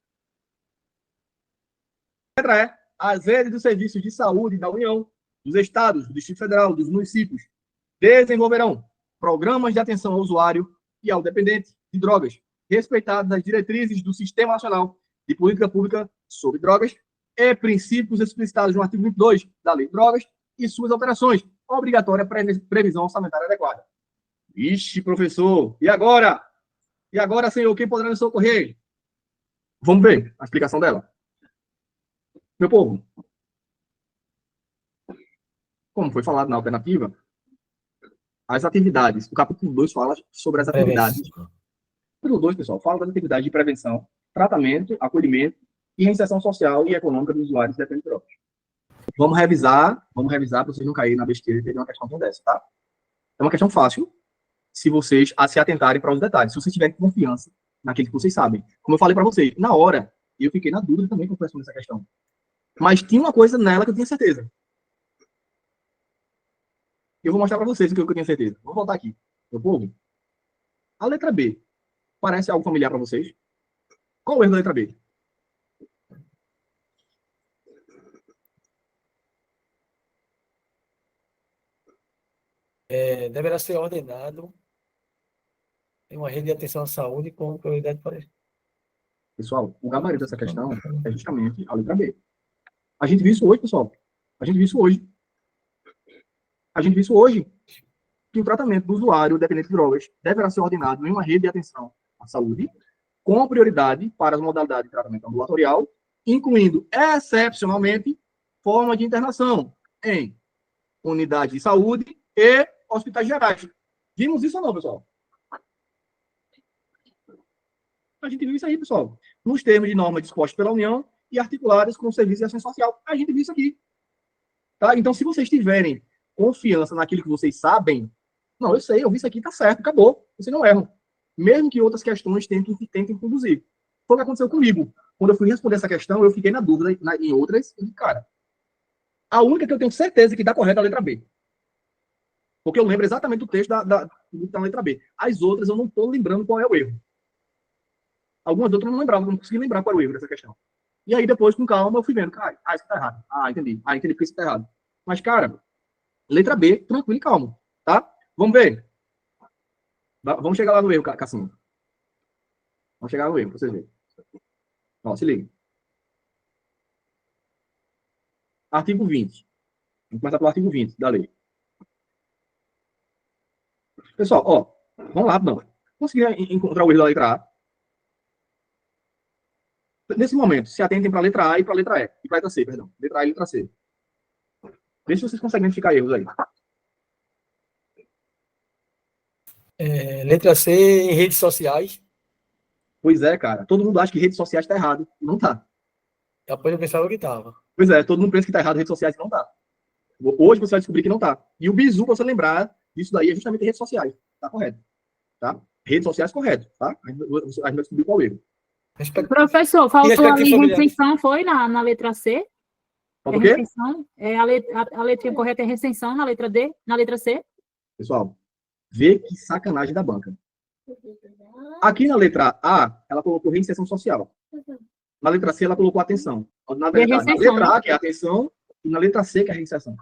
Letra E. As redes dos serviços de saúde da União, dos estados, do Distrito Federal, dos municípios, desenvolverão programas de atenção ao usuário e ao dependente de drogas, respeitadas as diretrizes do Sistema Nacional de Política Pública sobre Drogas e princípios explicitados no artigo 22 da Lei de Drogas e suas alterações, obrigatória previsão orçamentária adequada. Ixi, professor, e agora? E agora, senhor, quem poderá nos socorrer? Vamos ver a explicação dela. Meu povo, como foi falado na alternativa, as atividades, o capítulo 2 fala sobre as atividades. O capítulo 2, pessoal, fala das atividades de prevenção, tratamento, acolhimento e reinserção social e econômica dos usuários dependentes de drogas. Vamos revisar para vocês não caírem na besteira e terem uma questão dessa, tá? É uma questão fácil, se vocês se atentarem para os detalhes, se vocês tiverem confiança naquilo que vocês sabem. Como eu falei para vocês, na hora, eu fiquei na dúvida também com relação a essa questão. Mas tinha uma coisa nela que eu tinha certeza. Eu vou mostrar para vocês o que eu tenho certeza. Vou voltar aqui. Meu povo, a letra B parece algo familiar para vocês? Qual o erro da letra B? Deverá ser ordenado em uma rede de atenção à saúde com prioridade para... Pessoal, o gabarito dessa questão é justamente a letra B. A gente viu isso hoje, pessoal. A gente viu isso hoje. Que o tratamento do usuário dependente de drogas deverá ser ordenado em uma rede de atenção à saúde, com prioridade para as modalidades de tratamento ambulatorial, incluindo, excepcionalmente, forma de internação em unidade de saúde e hospitais gerais. Vimos isso ou não, pessoal? A gente viu isso aí, pessoal. Nos termos de norma dispostas pela União e articuladas com o Serviço de Ação Social. A gente viu isso aqui. Tá? Então, se vocês tiverem confiança naquilo que vocês sabem, não, eu sei, eu vi isso aqui, tá certo, acabou. Vocês não erram. Mesmo que outras questões tentem conduzir. Foi o que aconteceu comigo. Quando eu fui responder essa questão, eu fiquei na dúvida em outras. E, cara, a única que eu tenho certeza que está correta é a letra B. Porque eu lembro exatamente do texto da letra B. As outras eu não estou lembrando qual é o erro. Algumas outras eu não lembrava, não consegui lembrar qual é o erro dessa questão. E aí, depois, com calma, eu fui vendo, cara, isso tá errado. Entendi. Entendi porque isso tá errado. Mas, cara, letra B, tranquilo e calmo, tá? Vamos ver. Vamos chegar lá no erro, Cassinho. Vamos chegar no erro, pra vocês verem. Ó, se liga. Artigo 20. Vamos começar pelo artigo 20 da lei. Pessoal, ó, vamos lá, não. Consegui encontrar o erro da letra A. Nesse momento, se atentem para a letra A e para a letra E. E para a letra C, perdão. Letra A e letra C. Vê se vocês conseguem identificar erros aí. Letra C, em redes sociais. Pois é, cara. Todo mundo acha que redes sociais está errado. Não tá. Depois eu pensava que estava. Pois é, todo mundo pensa que está errado redes sociais e não tá. Hoje você vai descobrir que não tá. E o bizu, para você lembrar disso daí, é justamente redes sociais. Tá correto. Tá? Redes sociais, correto. Tá? A gente vai descobrir qual é o erro. Professor, faltou ali familiar. retenção, foi na letra C? Falta o quê? Retenção, a letrinha correta é retenção na letra D, na letra C? Pessoal, vê que sacanagem da banca. Aqui na letra A, ela colocou reinserção social. Na letra C, ela colocou atenção. Na E a verdade, na reinserção, letra A, que é atenção, e na letra C, que é reinserção.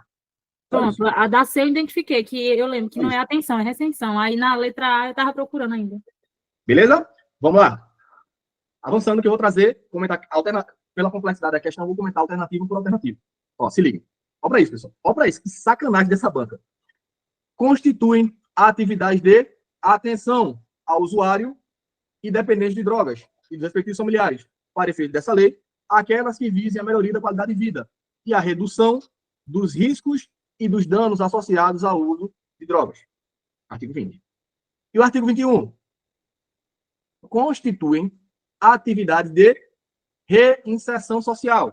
Pronto, a da C eu identifiquei, que eu lembro que não é atenção, é recenção. Aí na letra A eu estava procurando ainda. Beleza? Vamos lá. Avançando, que eu vou trazer, comentar pela complexidade da questão, eu vou comentar alternativa por alternativa. Ó, se liga. Ó pra isso, pessoal. Ó pra isso. Que sacanagem dessa banca. Constituem a atividade de atenção ao usuário e dependente de drogas e dos respectivos familiares, para efeito dessa lei, aquelas que visem a melhoria da qualidade de vida e a redução dos riscos e dos danos associados ao uso de drogas. Artigo 20. E o artigo 21. Constituem a atividade de reinserção social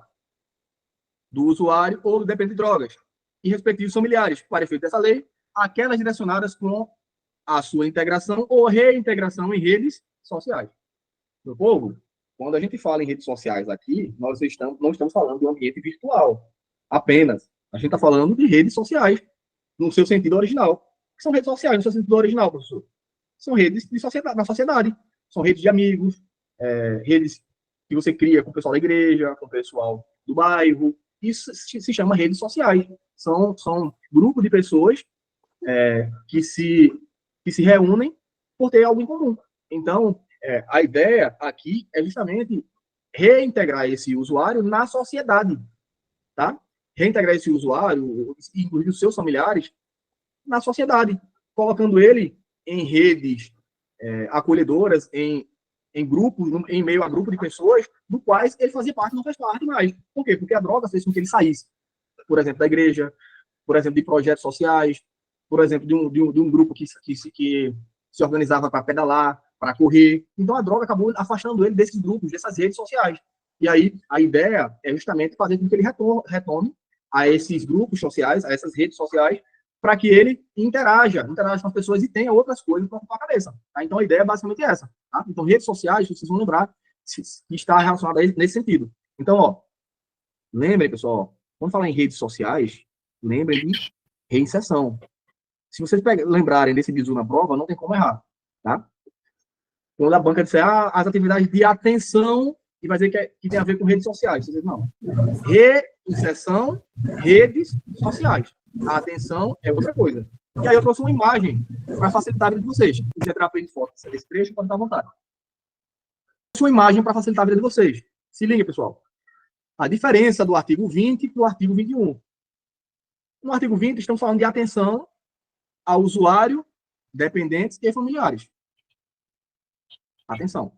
do usuário ou do dependente de drogas e respectivos familiares, para efeito dessa lei, aquelas direcionadas com a sua integração ou reintegração em redes sociais. Meu povo, quando a gente fala em redes sociais aqui, nós não estamos falando de um ambiente virtual apenas. A gente está falando de redes sociais no seu sentido original. O que são redes sociais no seu sentido original, professor? São redes de sociedade, na sociedade. São redes de amigos, redes que você cria com o pessoal da igreja, com o pessoal do bairro. Isso se chama redes sociais. São grupos de pessoas que se reúnem por ter algo em comum. Então, a ideia aqui é justamente reintegrar esse usuário na sociedade, tá? Reintegrar esse usuário, inclusive os seus familiares, na sociedade, colocando ele em redes acolhedoras, em grupos, em meio a grupo de pessoas, do quais ele fazia parte e não faz parte mais. Por quê? Porque a droga fez com que ele saísse, por exemplo, da igreja, por exemplo, de projetos sociais, por exemplo, de um grupo que se organizava para pedalar, para correr. Então, a droga acabou afastando ele desses grupos, dessas redes sociais. E aí, a ideia é justamente fazer com que ele retome a esses grupos sociais, a essas redes sociais, para que ele interaja com as pessoas e tenha outras coisas para ocupar a cabeça. Tá? Então, a ideia é basicamente essa. Tá? Então, redes sociais, vocês vão lembrar que está relacionado nesse sentido. Então, ó, lembrem, pessoal, quando falar em redes sociais, lembrem de reinserção. Se vocês lembrarem desse bizu na prova, não tem como errar, tá? Quando a banca disser, as atividades de atenção, e vai dizer que tem a ver com redes sociais. Vocês dizem, não. Reinserção, redes sociais. A atenção é outra coisa. E aí eu trouxe uma imagem para facilitar a vida de vocês. Se quiser tirar print foto desse trecho, pode estar à vontade. Trouxe uma imagem para facilitar a vida de vocês. Se liga, pessoal. A diferença do artigo 20 para o artigo 21. No artigo 20, estamos falando de atenção ao usuário, dependentes e familiares. Atenção.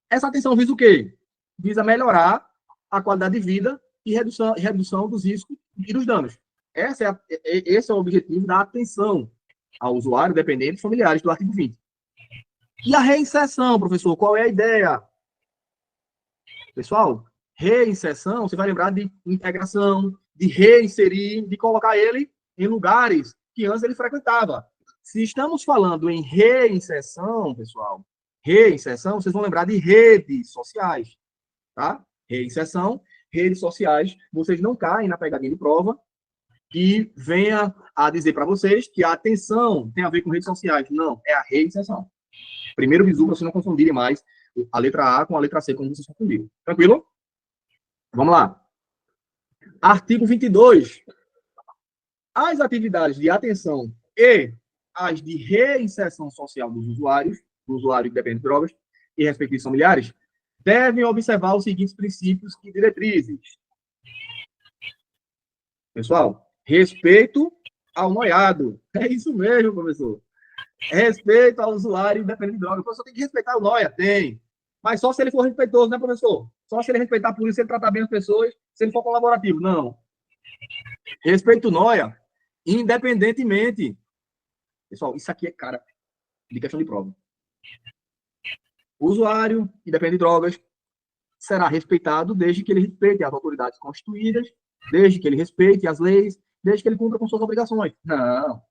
Essa atenção visa o quê? Visa melhorar a qualidade de vida e redução dos riscos e dos danos. Esse é o objetivo da atenção ao usuário, dependente e familiares do artigo 20. E a reinserção, professor, qual é a ideia? Pessoal, reinserção, você vai lembrar de integração, de reinserir, de colocar ele em lugares que antes ele frequentava. Se estamos falando em reinserção, pessoal, reinserção, vocês vão lembrar de redes sociais, tá? Reinserção, redes sociais, vocês não caem na pegadinha de prova que venha a dizer para vocês que a atenção tem a ver com redes sociais. Não, é a reinserção. Primeiro bizu, para vocês não confundirem mais a letra A com a letra C, como vocês confundiram. Tranquilo? Vamos lá. Artigo 22. As atividades de atenção e as de reinserção social dos usuários, do usuário que depende de drogas e respectivos familiares, devem observar os seguintes princípios e diretrizes. Pessoal, respeito ao noiado. É isso mesmo, professor. Respeito ao usuário independente de drogas. O professor tem que respeitar o noia? Tem. Mas só se ele for respeitoso, né, professor? Só se ele respeitar por isso, se ele tratar bem as pessoas, se ele for colaborativo. Não. Respeito o noia, independentemente. Pessoal, isso aqui é cara de questão de prova. O usuário, independente de drogas, será respeitado desde que ele respeite as autoridades constituídas, desde que ele respeite as leis, desde que ele cumpra com suas obrigações. Não.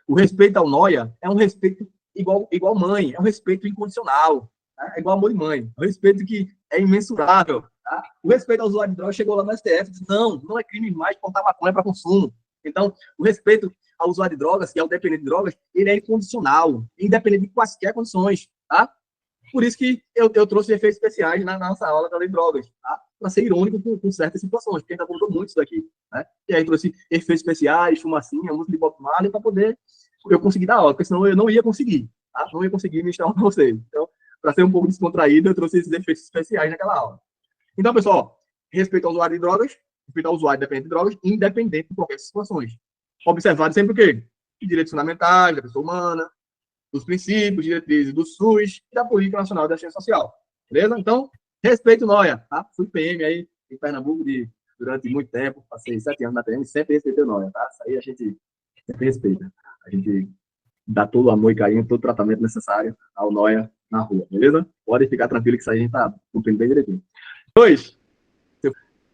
O respeito ao noia é um respeito igual mãe, é um respeito incondicional, tá? É igual amor de mãe, é um respeito que é imensurável. Tá? O respeito ao usuário de drogas chegou lá no STF, disse, não é crime mais portar maconha para consumo. Então, o respeito ao usuário de drogas e ao dependente de drogas, ele é incondicional, independente de quaisquer condições, tá? Por isso que eu trouxe efeitos especiais na nossa aula da lei de drogas, tá? Para ser irônico com certas situações, porque a gente abordou muito isso daqui, né? E aí trouxe efeitos especiais, fumacinha, música de Bob Marley, para poder eu conseguir dar aula, porque senão eu não ia conseguir, tá? Não ia conseguir ministrar para vocês. Então, para ser um pouco descontraído, eu trouxe esses efeitos especiais naquela aula. Então, pessoal, respeito ao usuário de drogas, respeito ao usuário dependente de drogas, independente de qualquer situações. Observado sempre o quê? Direitos fundamentais da pessoa humana, dos princípios, diretrizes do SUS e da Política Nacional de Assistência Social. Beleza? Então, respeito Noia, tá? Fui PM aí em Pernambuco durante muito tempo, passei 7 anos na PM, sempre respeitei o Noia, tá? Isso aí a gente sempre respeita. A gente dá todo o amor e carinho, todo o tratamento necessário ao Noia na rua, beleza? Pode ficar tranquilo que isso aí a gente tá cumprindo bem direitinho. 2.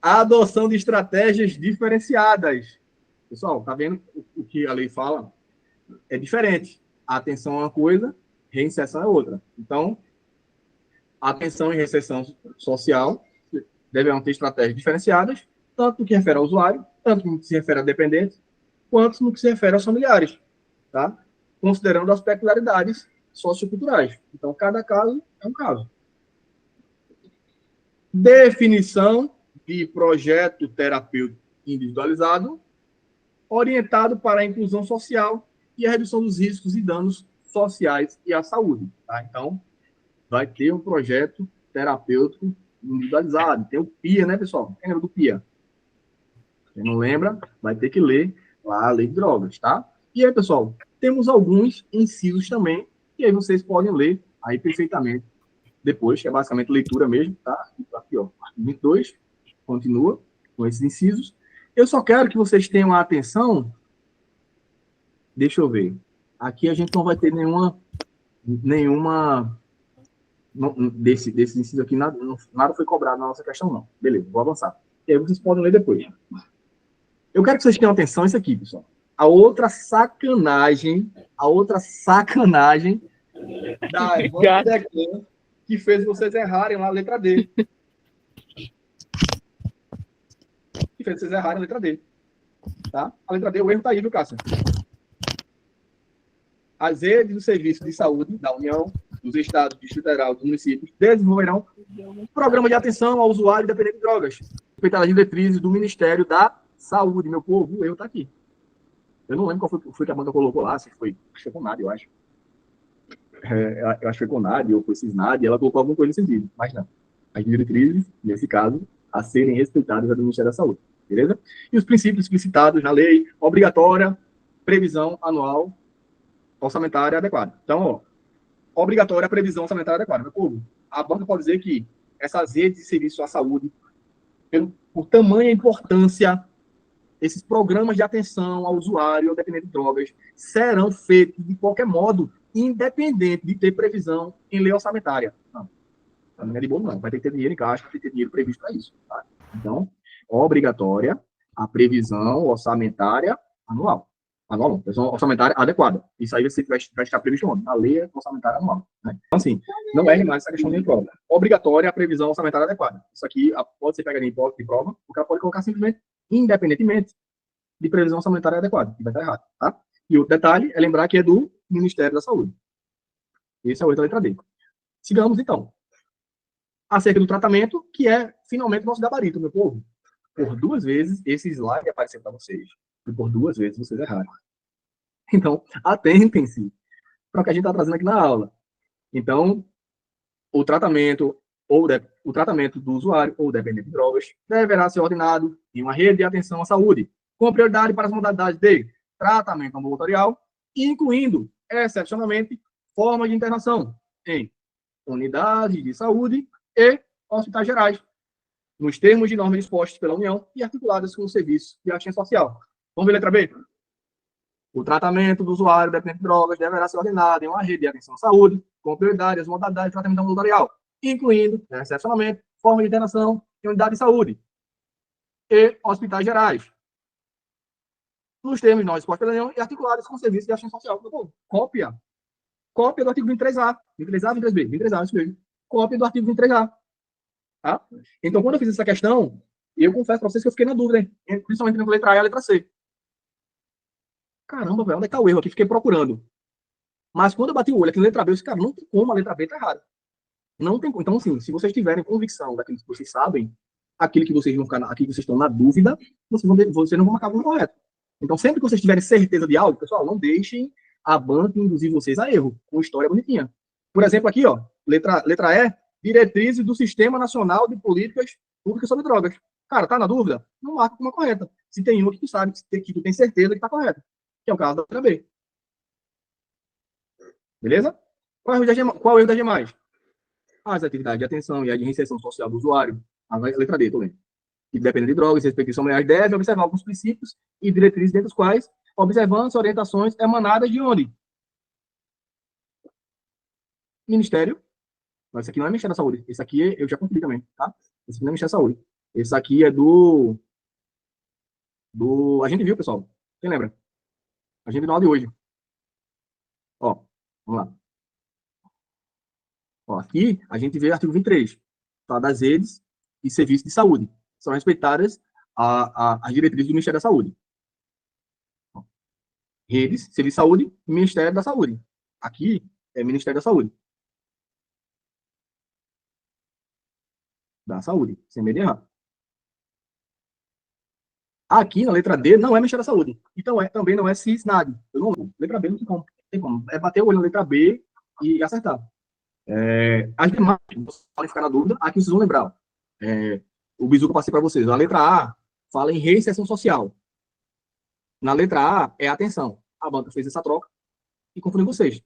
A adoção de estratégias diferenciadas. Pessoal, tá vendo o que a lei fala? É diferente. A atenção é uma coisa, reinserção é outra. Então, a atenção e reinserção social devem ter estratégias diferenciadas, tanto no que refere ao usuário, tanto no que se refere a dependentes, quanto no que se refere aos familiares, tá? Considerando as peculiaridades socioculturais. Então, cada caso é um caso. Definição de projeto terapêutico individualizado, orientado para a inclusão social e a redução dos riscos e danos sociais e à saúde. Tá? Então, vai ter um projeto terapêutico individualizado. Tem o PIA, né, pessoal? Quem lembra do PIA? Quem não lembra, vai ter que ler lá a lei de drogas, tá? E aí, pessoal, temos alguns incisos também, e aí vocês podem ler aí perfeitamente depois, que é basicamente leitura mesmo, tá? Aqui, ó, artigo 22, continua com esses incisos. Eu só quero que vocês tenham a atenção. Deixa eu ver. Aqui a gente não vai ter nenhuma desses incisos aqui, nada foi cobrado na nossa questão, não. Beleza, vou avançar. E aí vocês podem ler depois. Eu quero que vocês tenham atenção a isso aqui, pessoal. A outra sacanagem da Evandro Declan, que fez vocês errarem lá a letra D. Que fez vocês errarem a letra D. Tá? A letra D, o erro tá aí, viu, Cássio? As redes do Serviço de Saúde da União, dos Estados, do Distrito Federal, dos municípios, desenvolverão um programa de atenção ao usuário dependente de drogas, respeitando as diretrizes do Ministério da Saúde. Meu povo, o erro tá aqui. Eu não lembro qual foi que a banca colocou lá, se foi Conad, eu acho. Eu acho que foi Conad, ou foi Cisnad, e ela colocou alguma coisa nesse sentido, mas não. As diretrizes, nesse caso, a serem respeitadas do Ministério da Saúde, beleza? E os princípios explicitados na lei, obrigatória, previsão anual, orçamentária adequada. Então, ó, obrigatória previsão orçamentária adequada. Meu povo, a banca pode dizer que essas redes de serviço à saúde, por tamanha importância, esses programas de atenção ao usuário ao dependente de drogas serão feitos de qualquer modo, independente de ter previsão em lei orçamentária. Não é de bolo, não. Vai ter que ter dinheiro em caixa, vai ter que ter dinheiro previsto para isso. Tá? Então, obrigatória a previsão orçamentária anual. Anual não, previsão orçamentária adequada. Isso aí vai estar previsto onde? Na lei orçamentária anual. Né? Então, assim, não erre mais essa questão de prova. Obrigatória a previsão orçamentária adequada. Isso aqui pode ser pegado em hipótese de prova, o cara pode colocar simplesmente independentemente de previsão orçamentária adequada, que vai estar errado, tá? E o detalhe é lembrar que é do Ministério da Saúde. Esse é a outra letra D. Sigamos, então. Acerca do tratamento, que é, finalmente, nosso gabarito, meu povo. Por 2 vezes, esse slide apareceu para vocês. E por 2 vezes, vocês erraram. Então, atentem-se para o que a gente está trazendo aqui na aula. Então, o tratamento do usuário ou dependente de drogas deverá ser ordenado em uma rede de atenção à saúde, com prioridade para as modalidades de tratamento ambulatorial, incluindo, excepcionalmente, formas de internação em unidades de saúde e hospitais gerais, nos termos de normas dispostas pela União e articuladas com o Serviço de Assistência Social. Vamos ver a letra B? O tratamento do usuário dependente de drogas deverá ser ordenado em uma rede de atenção à saúde, com prioridade às modalidades de tratamento ambulatorial, incluindo, excepcionalmente, forma de internação em unidade de saúde e hospitais gerais, nos termos não expostos pela União e articulados com o Serviço de Assistência Social. Cópia do artigo 23A, 23A, 23B, 23A, isso mesmo. Cópia do artigo 23A. Tá? Então, quando eu fiz essa questão, eu confesso para vocês que eu fiquei na dúvida, principalmente entre a letra A e a letra C. Caramba, velho, onde é que tá o erro aqui? Fiquei procurando. Mas quando eu bati o olho aqui na letra B, eu disse, cara, não tem como a letra B tá errada. Não tem. Então, assim, se vocês tiverem convicção daquilo que vocês sabem, aquilo que vocês vão ficar, aquilo que vocês estão na dúvida, vocês não vão marcar o correto. Então, sempre que vocês tiverem certeza de algo, pessoal, não deixem a banca induzir vocês a erro, com história bonitinha. Por exemplo, aqui, ó, letra E, diretrizes do Sistema Nacional de Políticas Públicas sobre Drogas. Cara, tá na dúvida? Não marca como correta. Se tem uma que tu sabe, que tu tem certeza que tá correta, que é o caso da letra B. Beleza? Qual é o erro das demais? As atividades de atenção e a de reinserção social do usuário. A letra D, tô lendo. Que dependendo de drogas, respectivos familiares, devem observar alguns princípios e diretrizes, dentre os quais observância, orientações emanadas de onde? Ministério. Mas esse aqui não é Ministério da Saúde. Esse aqui eu já conferi também, tá? Esse aqui não é Ministério da Saúde. Esse aqui é do... A gente viu, pessoal. Quem lembra? A gente viu na aula de hoje. Ó, vamos lá. Ó, aqui a gente vê o artigo 23. Fala das redes e serviços de saúde. São respeitadas as diretrizes do Ministério da Saúde. Redes, serviço de saúde, Ministério da Saúde. Aqui é Ministério da Saúde. Da Saúde, sem medo de errar. Aqui na letra D não é Ministério da Saúde. Então também não é CISNAD. Letra B não tem como. Tem como. É bater o olho na letra B e acertar. As demais, vocês podem ficar na dúvida. Aqui vocês vão lembrar. O bizu que eu passei para vocês. A letra A fala em reinserção social. Na letra A é atenção. A banca fez essa troca e confundiu vocês.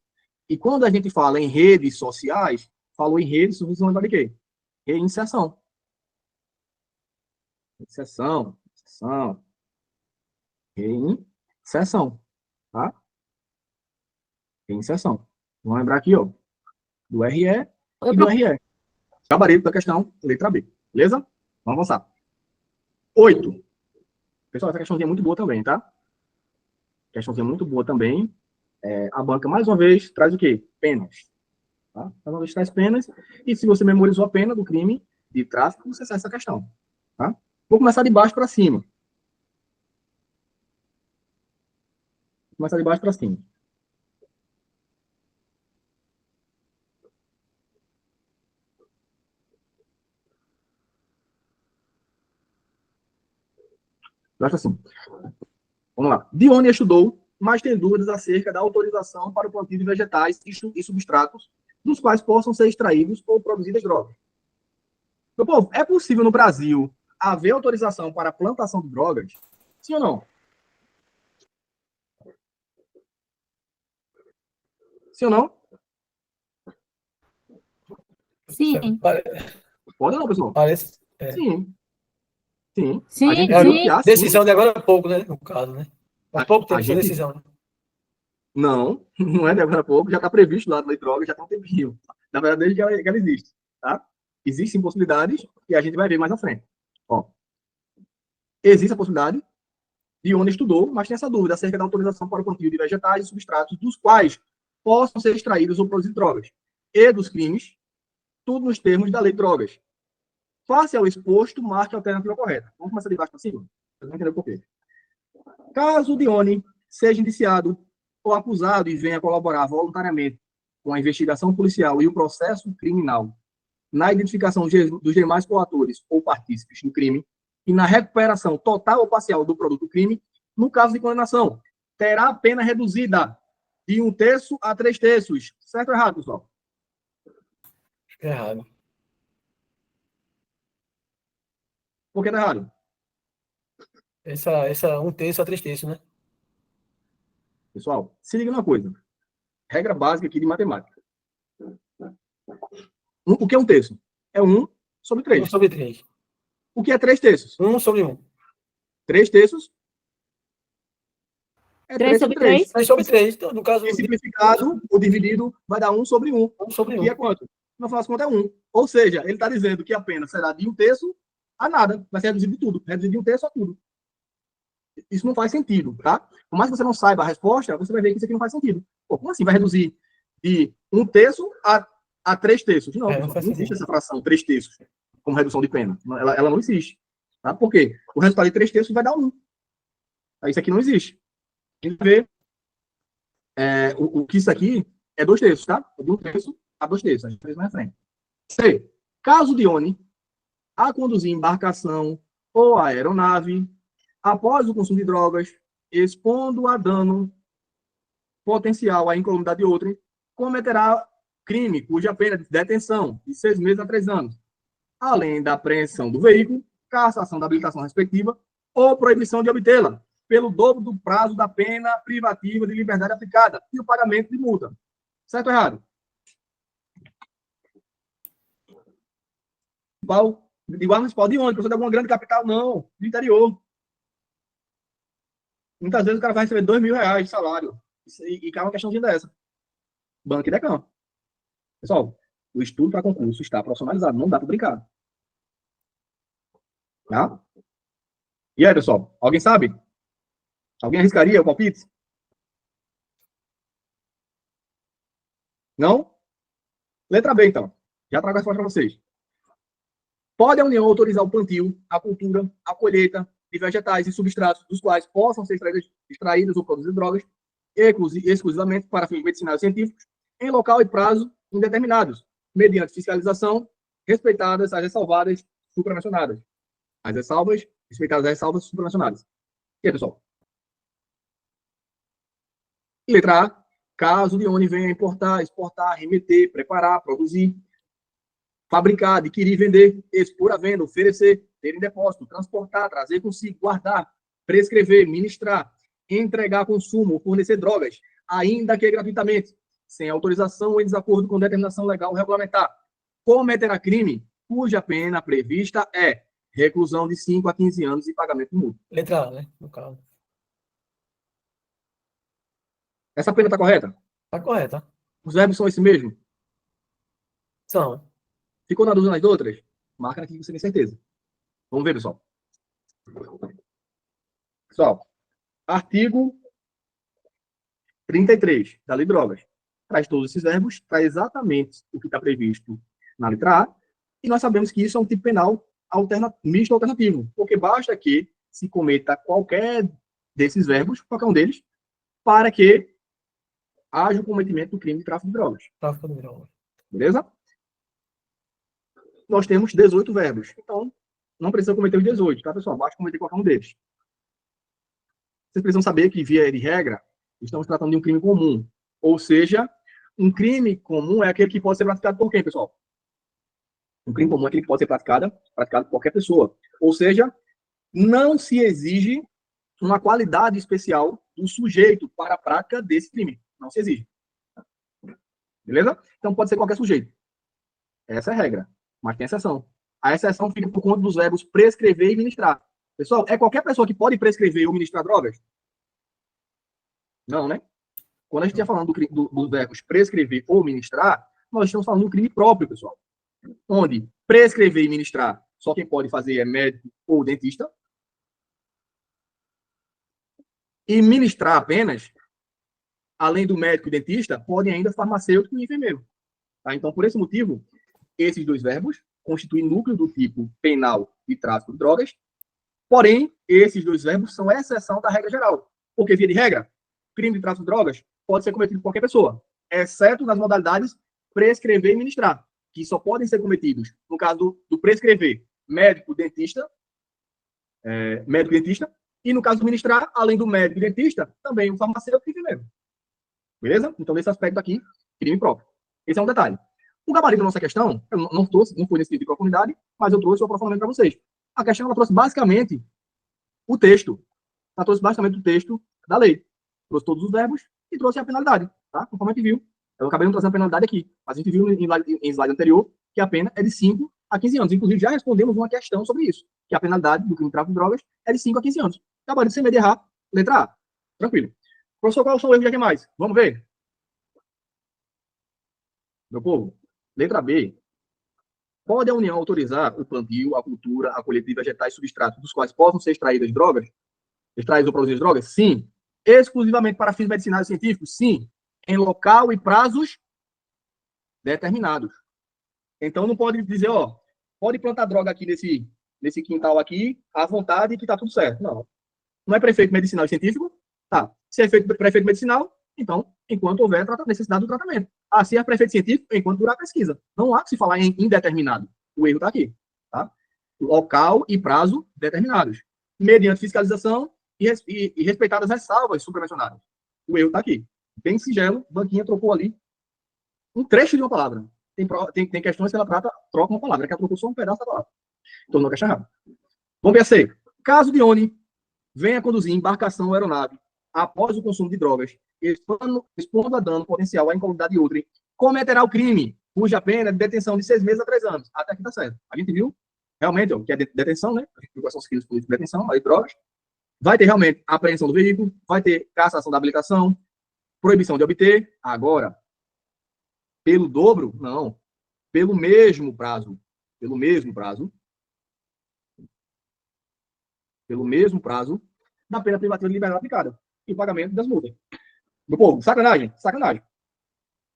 E quando a gente fala em redes sociais, falou em redes, vocês vão lembrar de quê? Reinserção. Reinserção. Reinserção. Tá? Reinserção. Vamos lembrar aqui, ó. Do RE e do RE. Gabarito da questão, letra B. Beleza? Vamos avançar. 8. Pessoal, essa questãozinha é muito boa também, tá? Questãozinha muito boa também. A banca, mais uma vez, traz o quê? Penas. Tá? Mais uma vez, traz penas. E se você memorizou a pena do crime de tráfico, você sabe essa questão. Tá? Vou começar de baixo para cima. Vou começar de baixo para cima. Acho assim. Vamos lá. Dione estudou, mas tem dúvidas acerca da autorização para o plantio de vegetais e substratos dos quais possam ser extraídos ou produzidas drogas. Meu povo, é possível no Brasil haver autorização para a plantação de drogas? Sim ou não? Sim ou não? Sim. Pode ou não, pessoal? Parece. Sim. Sim. Sim, A gente sim. viu que há, sim. Decisão de agora há pouco, né? No caso, né? Há pouco tempo A essa gente- decisão. Né? Não, não é de agora a pouco, já está previsto lá na lei de drogas, já está um tempinho. Na verdade, desde que ela existe. Tá? Existem possibilidades e a gente vai ver mais à frente. Ó, existe a possibilidade, Dione estudou, mas tem essa dúvida acerca da autorização para o plantio de vegetais e substratos dos quais possam ser extraídos ou produzidos drogas e dos crimes, tudo nos termos da lei de drogas. Face ao exposto, marque a alternativa correta. Vamos começar de baixo para cima? Vocês vão entender por quê. Caso o Dione seja indiciado ou acusado e venha colaborar voluntariamente com a investigação policial e o processo criminal na identificação dos demais coatores ou partícipes do crime e na recuperação total ou parcial do produto do crime, no caso de condenação, terá a pena reduzida de 1/3 a 3/3. Certo ou errado, pessoal? Acho que é errado. Por que tá errado? Essa 1/3 a 3/3, né? Pessoal, se liga numa coisa. Regra básica aqui de matemática. O que é 1/3? É 1 sobre 1 3. sobre 3. O que é 3/3? 1 sobre 1. 3/3 é 3 sobre 3? 3 sobre 3. Então, no caso, E simplificado, o dividido vai dar 1 sobre 1. 1 sobre 1. Que é quanto? No final das contas é 1. Ou seja, ele está dizendo que a pena será de 1/3 a nada. Vai ser reduzido de tudo. Reduzido de 1/3 a tudo. Isso não faz sentido, tá? Por mais que você não saiba a resposta, você vai ver que isso aqui não faz sentido. Pô, como assim vai reduzir de 1/3 a 3/3? Não, Não pessoal, faz não existe sentido. essa fração 3/3 como redução de pena. Ela não existe. Tá? Por quê? O resultado de 3/3 vai dar 1. Isso aqui não existe. A gente vê o que isso aqui é 2/3, tá? É de 1/3 a 2/3. A gente fez mais na frente. C. Caso de ONI a conduzir embarcação ou aeronave após o consumo de drogas, expondo a dano potencial à incolumidade de outrem, cometerá crime cuja pena de detenção de 6 meses a 3 anos, além da apreensão do veículo, cassação da habilitação respectiva ou proibição de obtê-la, pelo dobro do prazo da pena privativa de liberdade aplicada e o pagamento de multa. Certo ou errado? Igual municipal de onde? Professor de alguma grande capital? Não, do interior. Muitas vezes o cara vai receber R$2.000 de salário. E cai uma questãozinha dessa. Banco e Decam. Pessoal, o estudo para concurso está profissionalizado. Não dá para brincar. Tá? E aí, pessoal? Alguém sabe? Alguém arriscaria o palpite? Não? Letra B, então. Já trago a resposta para vocês. Pode a União autorizar o plantio, a cultura, a colheita de vegetais e substratos dos quais possam ser extraídas ou produzidas drogas, exclusivamente para fins medicinais e científicos, em local e prazo indeterminados, mediante fiscalização, respeitadas as ressalvadas supramencionadas. As ressalvas, respeitadas as ressalvas supramencionadas. E aí, pessoal? Letra A. Caso de onde venha importar, exportar, remeter, preparar, produzir, fabricar, adquirir, vender, expor à venda, oferecer, ter em depósito, transportar, trazer consigo, guardar, prescrever, ministrar, entregar a consumo ou fornecer drogas, ainda que gratuitamente, sem autorização ou em desacordo com determinação legal ou regulamentar, cometerá crime cuja pena prevista é reclusão de 5 a 15 anos e pagamento de multa. Letra A, né? No caso. Essa pena está correta? Tá correta. Os verbos são esses mesmos? São. Ficou na dúvida nas outras? Marca aqui que você tem certeza. Vamos ver, pessoal. Pessoal, artigo 33 da Lei de Drogas. Traz todos esses verbos, traz exatamente o que está previsto na letra A, e nós sabemos que isso é um tipo penal misto alternativo, porque basta que se cometa qualquer desses verbos, qualquer um deles, para que haja o cometimento do crime de tráfico de drogas. Tráfico de drogas. Beleza? Nós temos 18 verbos. Então, não precisa cometer os 18, tá, pessoal? Basta cometer qualquer um deles. Vocês precisam saber que, via de regra, estamos tratando de um crime comum. Ou seja, um crime comum é aquele que pode ser praticado por quem, pessoal? Um crime comum é aquele que pode ser praticado por qualquer pessoa. Ou seja, não se exige uma qualidade especial do sujeito para a prática desse crime. Não se exige. Beleza? Então, pode ser qualquer sujeito. Essa é a regra. Mas tem exceção. A exceção fica por conta dos verbos prescrever e ministrar. Pessoal, é qualquer pessoa que pode prescrever ou ministrar drogas? Não, né? Quando a gente está falando dos verbos prescrever ou ministrar, nós estamos falando do crime próprio, pessoal. Onde prescrever e ministrar, só quem pode fazer é médico ou dentista. E ministrar apenas, além do médico e dentista, podem ainda farmacêutico e enfermeiro. Tá? Então, por esse motivo, esses dois verbos constituem núcleo do tipo penal de tráfico de drogas, porém, esses dois verbos são exceção da regra geral. Porque, via de regra, crime de tráfico de drogas pode ser cometido por qualquer pessoa, exceto nas modalidades prescrever e ministrar, que só podem ser cometidos, no caso do prescrever, médico-dentista, e no caso do ministrar, além do médico e dentista, também o farmacêutico e enfermeiro. Beleza? Então, nesse aspecto aqui, crime próprio. Esse é um detalhe. O gabarito da nossa questão, eu não foi nesse tipo de profundidade, mas eu trouxe o aprofundamento para vocês. A questão, ela trouxe basicamente o texto. Ela trouxe basicamente o texto da lei. Trouxe todos os verbos e trouxe a penalidade, tá? Conforme a gente viu. Eu acabei não trazendo a penalidade aqui, mas a gente viu em slide anterior que a pena é de 5 a 15 anos. Inclusive, já respondemos uma questão sobre isso, que a penalidade do crime de tráfico de drogas é de 5 a 15 anos. Gabarito sem medo de errar, letra A. Tranquilo. Professor, qual são os erros de mais? Vamos ver. Meu povo, letra B. Pode a União autorizar o plantio, a cultura, a colheita de vegetais e substratos dos quais possam ser extraídas ou produzidas drogas? Sim. Exclusivamente para fins medicinais e científicos? Sim. Em local e prazos determinados. Então, não pode dizer, pode plantar droga aqui nesse quintal aqui, à vontade, que tá tudo certo. Não. Não é prefeito medicinal e científico? Tá. Se é prefeito medicinal, Então, enquanto houver necessidade do tratamento. Assim é prefeito científico enquanto durar a pesquisa. Não há que se falar em indeterminado. O erro está aqui. Tá? Local e prazo determinados. Mediante fiscalização e respeitadas as ressalvas supramencionadas. O erro está aqui. Bem singelo, Banquinha trocou ali um trecho de uma palavra. Tem questões que ela troca uma palavra, que ela trocou só um pedaço da palavra. Tornou a questão errada. Vamos ver a C. Caso Dione venha conduzir embarcação ou aeronave após o consumo de drogas, expondo a dano potencial à incolumidade de outrem, cometerá o crime, cuja pena é de detenção de 6 meses a 3 anos. Até aqui está certo. A gente viu, realmente, ó, que é detenção, né? A gente viu quais são os crimes políticos de detenção, aí drogas. Vai ter realmente a apreensão do veículo, vai ter cassação da habilitação, proibição de obter. Agora, pelo dobro, não. Pelo mesmo prazo. Pelo mesmo prazo da pena privativa de liberdade aplicada e o pagamento das multas. Meu povo, sacanagem.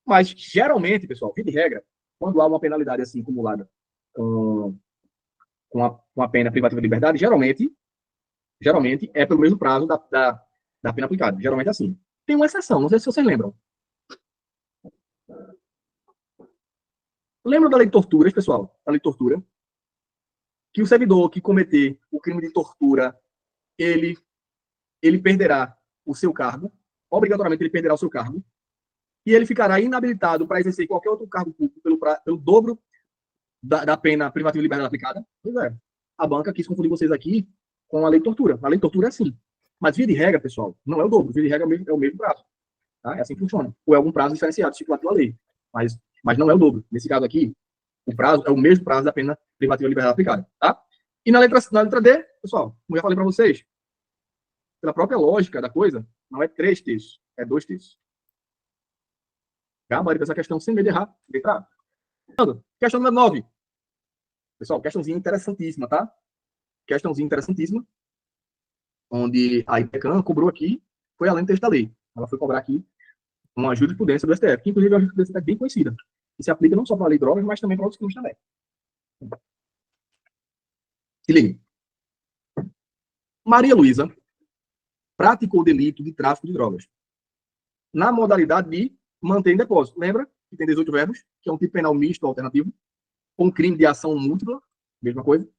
Mas, geralmente, pessoal, via de regra, quando há uma penalidade assim acumulada com a pena privativa de liberdade, geralmente é pelo mesmo prazo da pena aplicada. Geralmente é assim. Tem uma exceção, não sei se vocês lembram. Lembra da lei de torturas, pessoal? Da lei de tortura? Que o servidor que cometer o crime de tortura, ele perderá o seu cargo, obrigatoriamente ele perderá o seu cargo, e ele ficará inabilitado para exercer qualquer outro cargo público pelo dobro da pena privativa de liberdade aplicada. Pois é. A banca quis confundir vocês aqui com a lei de tortura. A lei de tortura é assim. Mas, via de regra, pessoal, não é o dobro. Via de regra é o mesmo prazo. Tá? É assim que funciona. Ou é algum prazo diferenciado, estipulado pela lei. Mas não é o dobro. Nesse caso aqui, o prazo é o mesmo prazo da pena privativa de liberdade aplicada. Tá? E na letra D, pessoal, como eu já falei para vocês, pela própria lógica da coisa, não é 3 terços, é 2 terços. Gabarito essa questão sem medo de errar. Letra A. Questão número 9. Pessoal, questãozinha interessantíssima, tá? Questãozinha interessantíssima, onde a IPECAM cobrou aqui, foi além do texto da lei. Ela foi cobrar aqui uma jurisprudência do STF, que inclusive a jurisprudência é bem conhecida. E se aplica não só para a lei de drogas, mas também para outros crimes também. Se liga. Maria Luísa praticou o delito de tráfico de drogas na modalidade de manter em depósito. Lembra que tem 18 verbos, que é um tipo penal misto alternativo, com crime de ação múltipla, mesma coisa.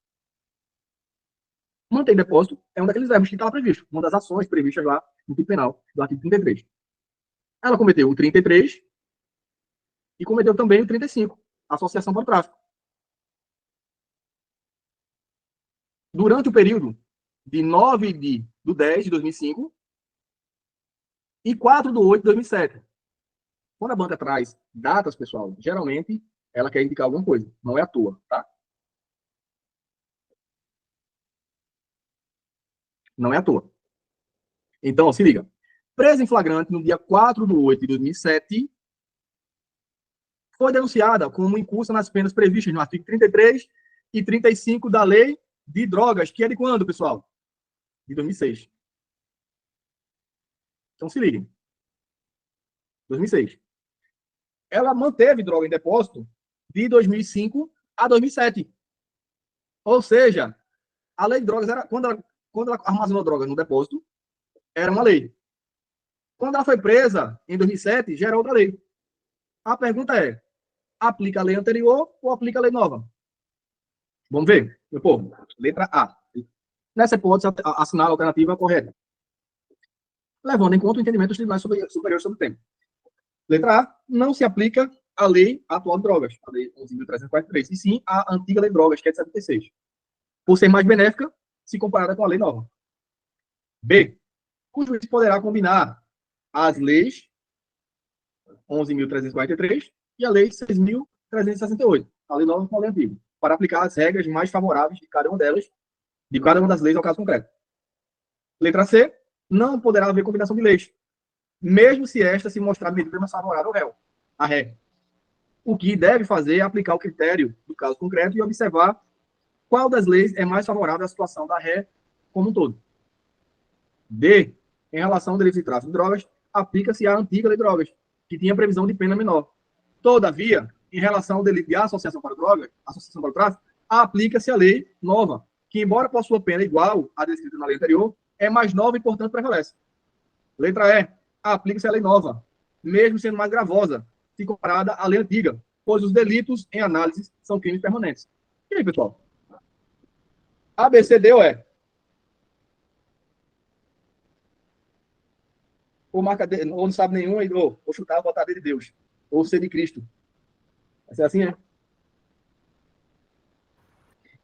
Manter em depósito é um daqueles verbos que está lá previsto, uma das ações previstas lá no tipo penal do artigo 33. Ela cometeu o 33 e cometeu também o 35, associação para o tráfico. Durante o período de 9 de 10 de 2005 e 4 de 8 de 2007. Quando a banca traz datas, pessoal, geralmente ela quer indicar alguma coisa. Não é à toa, tá? Não é à toa. Então, se liga. Presa em flagrante no dia 4 de 8 de 2007, foi denunciada como incursa nas penas previstas no artigo 33 e 35 da Lei de Drogas, que é de quando, pessoal? De 2006. Então, se liguem. 2006. Ela manteve droga em depósito de 2005 a 2007. Ou seja, a lei de drogas era... Quando ela armazenou drogas no depósito, era uma lei. Quando ela foi presa, em 2007, já era outra lei. A pergunta é, aplica a lei anterior ou aplica a lei nova? Vamos ver, meu povo. Letra A. Nessa hipótese, assinar a alternativa correta. Levando em conta o entendimento dos tribunais superiores sobre o tema. Letra A. Não se aplica a lei atual de drogas, a lei 11.343, e sim a antiga lei de drogas, que é de 76. Por ser mais benéfica, se comparada com a lei nova. B. O juiz poderá combinar as leis 11.343 e a lei 6.368, a lei nova com a lei antiga, para aplicar as regras mais favoráveis de cada uma delas, de cada uma das leis ao caso concreto. Letra C. Não poderá haver combinação de leis, mesmo se esta se mostrar medida mais favorável ao réu, a ré. O que deve fazer é aplicar o critério do caso concreto e observar qual das leis é mais favorável à situação da ré como um todo. D. Em relação ao delito de tráfico de drogas, aplica-se a antiga lei de drogas, que tinha previsão de pena menor. Todavia, em relação ao delito de associação para drogas, associação para o tráfico, aplica-se a lei nova, que, embora possua pena igual à descrita na lei anterior, é mais nova e, portanto, prevalece. Letra E. aplica-se a lei nova, mesmo sendo mais gravosa, se comparada à lei antiga, pois os delitos em análise são crimes permanentes. E aí, pessoal? A, B, C, D ou E? Ou marca D, ou não sabe nenhum, ou chutar, botar D de Deus. Ou C de Cristo. Vai ser assim, é?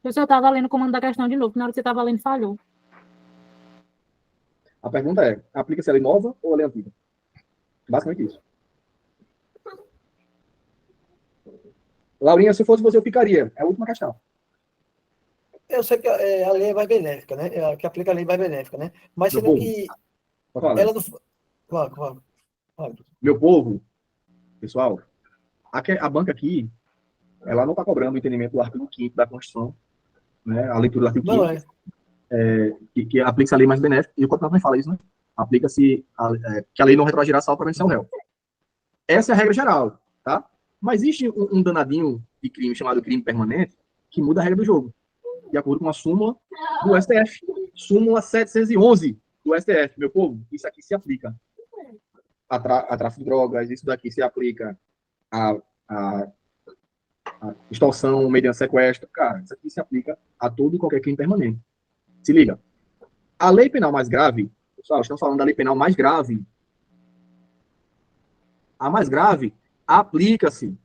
Eu só estava lendo o comando da questão de novo. Na hora que você estava lendo, falhou. A pergunta é, aplica-se a lei nova ou a lei antiga? Basicamente isso. Laurinha, se fosse você, eu picaria. É a última questão. Eu sei que a lei é mais benéfica, né? Que aplica a lei mais benéfica, né? Mas Meu sendo povo. que Pode falar, ela né? não. Claro. Meu povo, pessoal, a banca aqui, ela não está cobrando o entendimento do artigo 5º da Constituição, né? A leitura do artigo 5º, Não é. que aplica-se a lei mais benéfica, e o Código Penal fala isso, né? Aplica-se que a lei não retroagirá salvo para beneficiar o réu. Essa é a regra geral, tá? Mas existe um danadinho de crime chamado crime permanente que muda a regra do jogo, de acordo com a súmula do STF. Súmula 711 do STF. Meu povo, isso aqui se aplica a tráfico de drogas, isso daqui se aplica a extorsão mediante sequestro. Cara, isso aqui se aplica a todo e qualquer crime permanente. Se liga. A lei penal mais grave, pessoal, estamos falando da lei penal mais grave. A mais grave aplica-se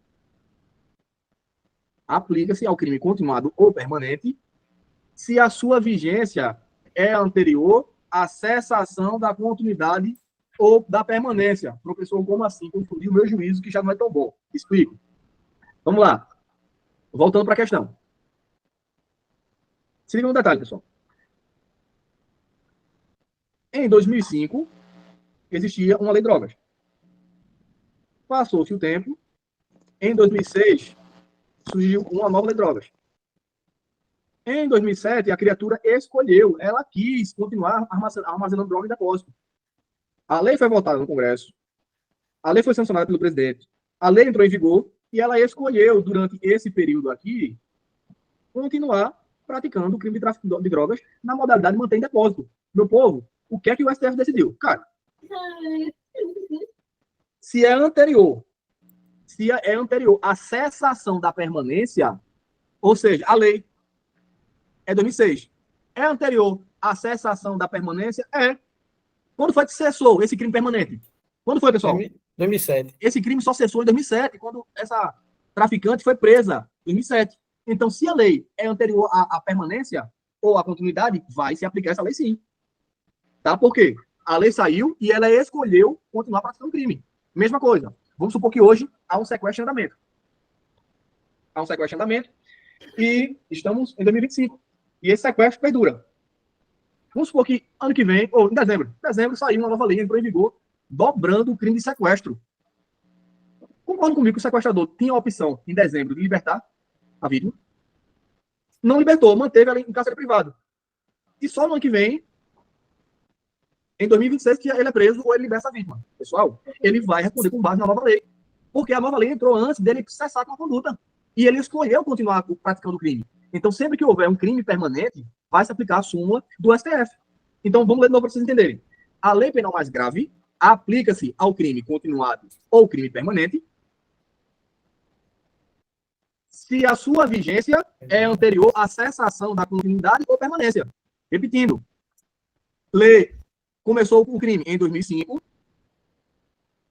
ao crime continuado ou permanente se a sua vigência é anterior à cessação da continuidade ou da permanência. Professor, como assim? Confundiu o meu juízo, que já não é tão bom. Explico. Vamos lá. Voltando para a questão. Se liga no detalhe, pessoal. Em 2005, existia uma lei de drogas. Passou-se o tempo. Em 2006, surgiu uma nova lei de drogas. Em 2007, a criatura escolheu, ela quis continuar armazenando droga em depósito. A lei foi votada no Congresso, a lei foi sancionada pelo presidente, a lei entrou em vigor e ela escolheu, durante esse período aqui, continuar praticando o crime de tráfico de drogas na modalidade de manter em depósito. Meu povo, o que é que o STF decidiu? Cara, se é anterior à cessação da permanência, ou seja, a lei é 2006. É anterior à cessação da permanência? É. Quando foi que cessou esse crime permanente? Quando foi, pessoal? 2007. Esse crime só cessou em 2007, quando essa traficante foi presa, em 2007. Então, se a lei é anterior à permanência ou à continuidade, vai se aplicar essa lei sim. Tá? Por quê? A lei saiu e ela escolheu continuar praticando o crime. Mesma coisa. Vamos supor que hoje há um sequestro em andamento. Há um sequestro em andamento e estamos em 2025. E esse sequestro perdura. Vamos supor que ano que vem, ou em dezembro saiu uma nova lei, entrou em vigor, dobrando o crime de sequestro. Concordo comigo que o sequestrador tinha a opção, em dezembro, de libertar a vítima. Não libertou, manteve ela em cárcere privado. E só no ano que vem, em 2026, que ele é preso ou ele liberta a vítima. Pessoal, ele vai responder com base na nova lei. Porque a nova lei entrou antes dele cessar com a conduta. E ele escolheu continuar praticando o crime. Então, sempre que houver um crime permanente, vai se aplicar a súmula do STF. Então, vamos ler de novo para vocês entenderem. A lei penal mais grave aplica-se ao crime continuado ou crime permanente se a sua vigência é anterior à cessação da continuidade ou permanência. Repetindo, lei começou o crime em 2005,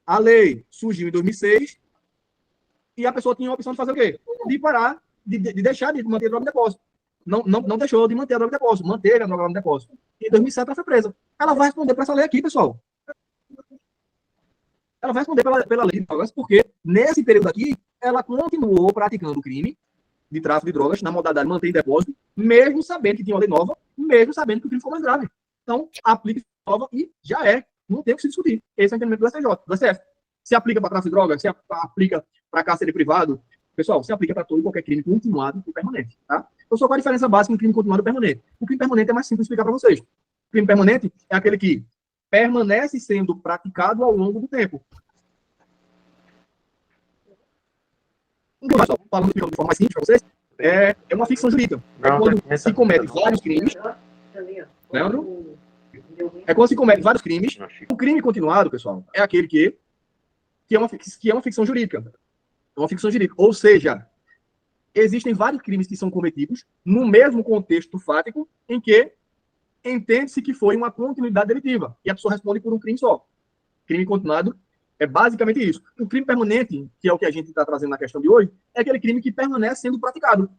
a lei surgiu em 2006 e a pessoa tinha a opção de fazer o quê? De parar, de deixar de manter a droga em depósito. Não deixou de manter a droga em depósito, manteve a droga em depósito. E em 2007 ela foi presa. Ela vai responder para essa lei aqui, pessoal. Ela vai responder pela lei de drogas, porque nesse período aqui, ela continuou praticando o crime de tráfico de drogas na modalidade de manter em depósito, mesmo sabendo que tinha uma lei nova, mesmo sabendo que o crime foi mais grave. Então, aplica a nova e já é. Não tem o que se discutir. Esse é o entendimento do STJ, do STF. Se aplica para tráfico de drogas, se aplica para cárcere privado. Pessoal, se aplica para todo e qualquer crime continuado e permanente. Tá? Então, só qual a diferença básica entre crime continuado e permanente? O crime permanente é mais simples de explicar para vocês. O crime permanente é aquele que permanece sendo praticado ao longo do tempo. Então, falando de forma mais simples para vocês, é uma ficção jurídica. É quando se comete vários crimes. Leandro? É quando se comete vários crimes. O crime continuado, pessoal, é aquele que é uma ficção jurídica. É uma ficção jurídica. Ou seja, existem vários crimes que são cometidos no mesmo contexto fático em que entende-se que foi uma continuidade delitiva. E a pessoa responde por um crime só. Crime continuado é basicamente isso. O crime permanente, que é o que a gente está trazendo na questão de hoje, é aquele crime que permanece sendo praticado.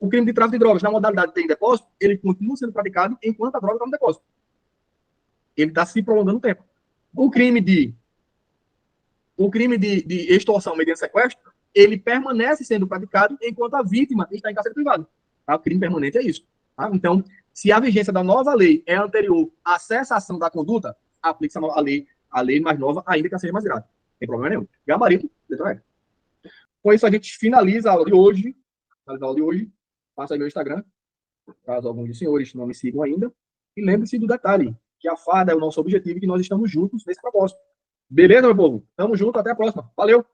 O crime de tráfico de drogas, na modalidade de depósito, ele continua sendo praticado enquanto a droga está no depósito. Ele está se prolongando o tempo. O crime de extorsão mediante sequestro, ele permanece sendo praticado enquanto a vítima está em cárcere privado. Tá? O crime permanente é isso. Tá? Então, se a vigência da nova lei é anterior à cessação da conduta, aplica-se a lei mais nova, ainda que ela seja mais grave. Não tem problema nenhum. Gabarito, letra E. Com isso, a gente finaliza a aula de hoje. Passa aí meu Instagram, caso alguns dos senhores não me sigam ainda. E lembre-se do detalhe, que a farda é o nosso objetivo e que nós estamos juntos nesse propósito. Beleza, meu povo? Tamo junto, até a próxima. Valeu!